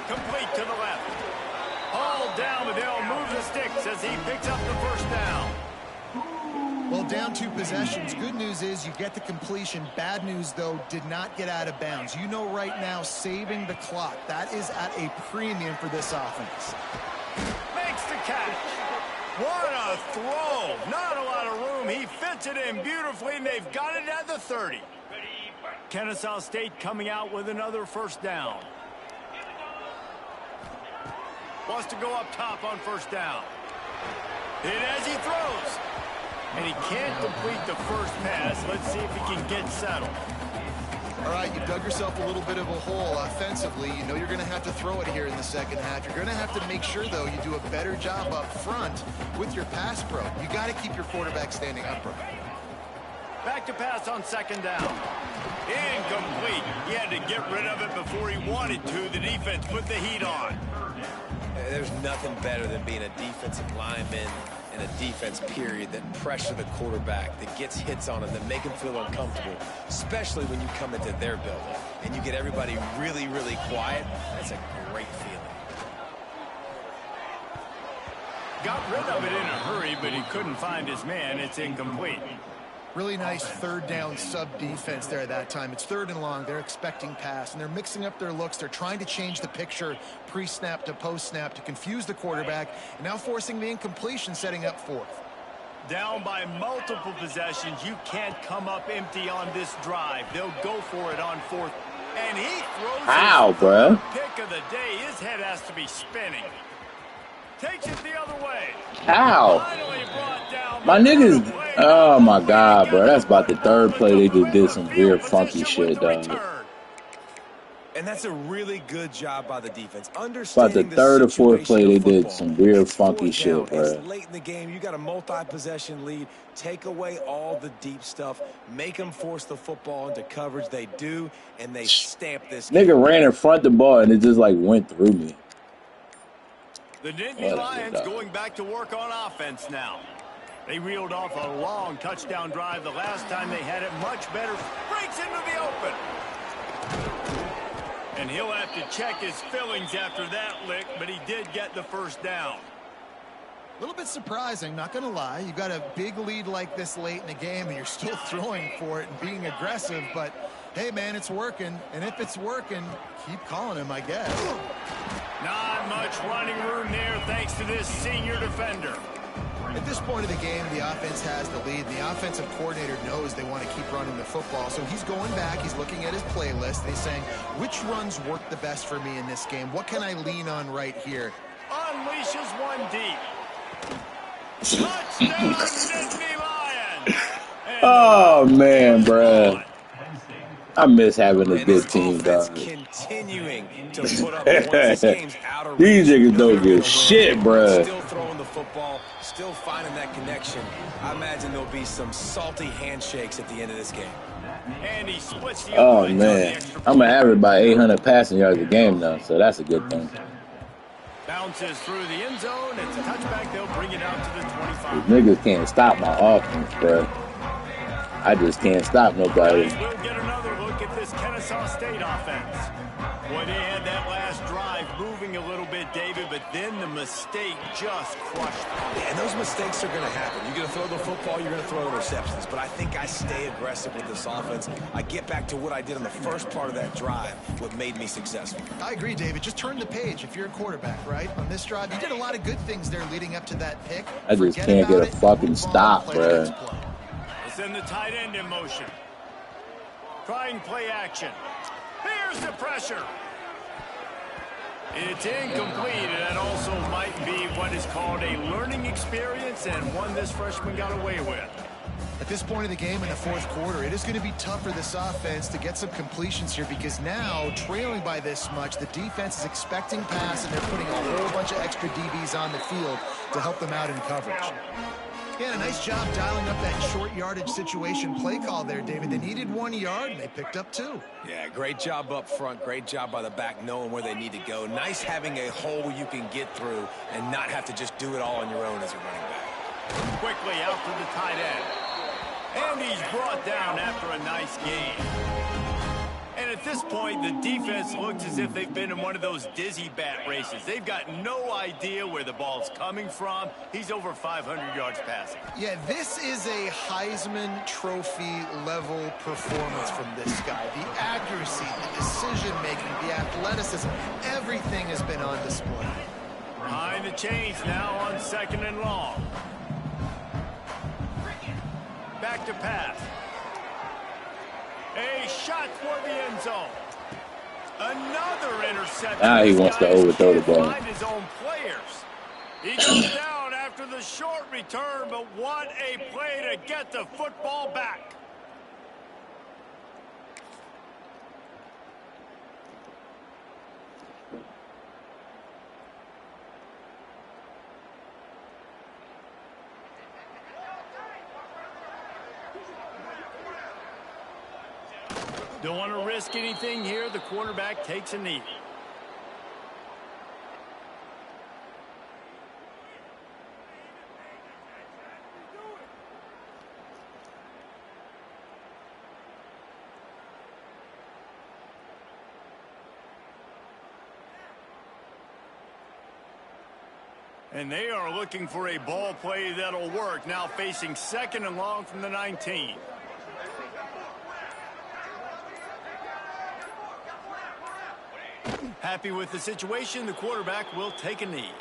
Complete to the left. All down, but they'll move the sticks as he picks up the 1st down. Well, down 2 possessions. Good news is you get the completion. Bad news, though, did not get out of bounds. You know right now, saving the clock, that is at a premium for this offense. Makes the catch. What a throw. Not a lot of room. He fits it in beautifully, and they've got it at the 30. Kennesaw State coming out with another 1st down. Wants to go up top on 1st down. And as he throws. And he can't complete the first pass. Let's see if he can get settled. All right, you dug yourself a little bit of a hole offensively. You know you're going to have to throw it here in the 2nd half. You're going to have to make sure, though, you do a better job up front with your pass pro. You got to keep your quarterback standing upright. Back to pass on 2nd down. Incomplete. He had to get rid of it before he wanted to. The defense put the heat on. There's nothing better than being a defensive lineman and a defense, period, that pressure the quarterback, that gets hits on him, that make him feel uncomfortable, especially when you come into their building and you get everybody really, really quiet. That's a great feeling. Got rid of it in a hurry, but he couldn't find his man. It's incomplete. Really nice third down sub defense there that time. It's 3rd and long. They're expecting pass, and they're mixing up their looks. They're trying to change the picture pre-snap to post-snap to confuse the quarterback, and now forcing the incompletion, setting up 4th. Down by multiple possessions. You can't come up empty on this drive. They'll go for it on 4th. And he throws his bro? pick of the day. His head has to be spinning. Takes it the other way. How? My niggas, oh my God, bro. That's about the 3rd play. They just did some weird, funky shit, dog. And that's a really good job by the defense. About the Understanding 3rd or 4th play, they did football. some weird, It's funky 4th shit, down. bro. It's late in the game. You got a multi-possession lead. Take away all the deep stuff. Make them force the football into coverage. They do, and they stamp this game. Nigga ran in front of the ball, and it just, like, went through me. The Nittany Lions going back to work on offense now. They reeled off a long touchdown drive the last time they had it much better. Breaks into the open. And he'll have to check his fillings after that lick, but he did get the 1st down. A little bit surprising, not going to lie. You got a big lead like this late in the game, and you're still throwing for it and being aggressive. But, hey, man, it's working. And if it's working, keep calling him, I guess. Not much running room there thanks to this senior defender. At this point of the game, the offense has the lead. The offensive coordinator knows they want to keep running the football. So he's going back. He's looking at his playlist. And he's saying, which runs work the best for me in this game? What can I lean on right here? Unleashes one deep. Touchdown, Nittany Lions! Oh, man, bro. I miss having a good team, dog. Continuing to put up points. This game's out of These reach. niggas don't give shit, bro. Still throwing the football, still finding that connection. I imagine there'll be some salty handshakes at the end of this game. And he splits the Oh, man. I'm going to average about 800 passing yards a game now, so that's a good thing. Bounces through the end zone. It's a touchback. They'll bring it out to the 25. These niggas can't stop my offense, bro. I just can't stop nobody. We'll get another look at this Kennesaw State offense. Boy, they had that last drive moving a little bit, David, but then the mistake just crushed them. And those mistakes are going to happen. You're going to throw the football, you're going to throw interceptions. But I think I stay aggressive with this offense. I get back to what I did on the first part of that drive, what made me successful. I agree, David. Just turn the page if you're a quarterback, right? On this drive, you did a lot of good things there leading up to that pick. I just can't get a fucking stop, bro. Send the tight end in motion. Trying play action. Here's the pressure. It's incomplete, and that also might be what is called a learning experience and one this freshman got away with. At this point of the game in the 4th quarter, it is going to be tough for this offense to get some completions here because now, trailing by this much, the defense is expecting pass, and they're putting a whole bunch of extra DBs on the field to help them out in coverage. Yeah, a nice job dialing up that short yardage situation play call there, David. They needed 1 yard, and they picked up 2. Yeah, great job up front. Great job by the back knowing where they need to go. Nice having a hole you can get through and not have to just do it all on your own as a running back. Quickly out to the tight end. And he's brought down after a nice game. And at this point, the defense looks as if they've been in one of those dizzy bat races. They've got no idea where the ball's coming from. He's over 500 yards passing. Yeah, this is a Heisman Trophy level performance from this guy. The accuracy, the decision-making, the athleticism, everything has been on display. Behind the chains now on 2nd and long. Back to pass. A shot for the end zone. Another interception. Now he wants to overthrow the ball. His own players. He goes down after the short return, but what a play to get the football back. Don't want to risk anything here. The quarterback takes a knee. And they are looking for a ball play that'll work. Now facing 2nd and long from the 19. Happy with the situation, the quarterback will take a knee.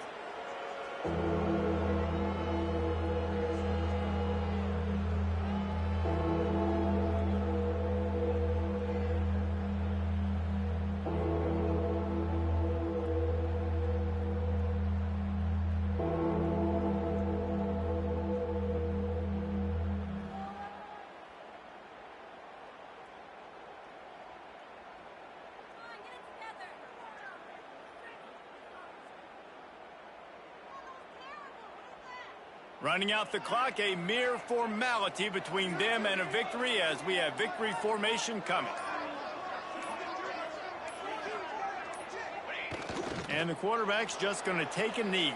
Running out the clock, a mere formality between them and a victory as we have victory formation coming. And the quarterback's just going to take a knee.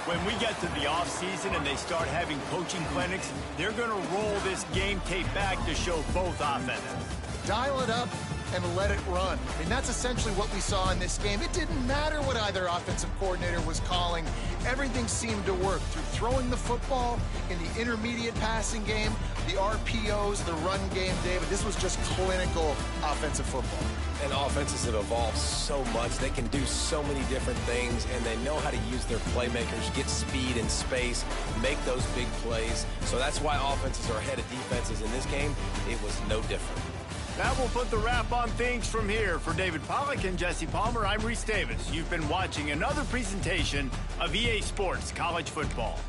When we get to the offseason and they start having coaching clinics, they're going to roll this game tape back to show both offenses. Dial it up and let it run. I mean, that's essentially what we saw in this game. It didn't matter what either offensive coordinator was calling. Everything seemed to work through throwing the football in the intermediate passing game, the RPOs, the run game, David. This was just clinical offensive football. And offenses have evolved so much. They can do so many different things, and they know how to use their playmakers, get speed and space, make those big plays. So that's why offenses are ahead of defenses in this game. It was no different. That will put the wrap on things from here. For David Pollack and Jesse Palmer, I'm Reese Davis. You've been watching another presentation of EA Sports College Football.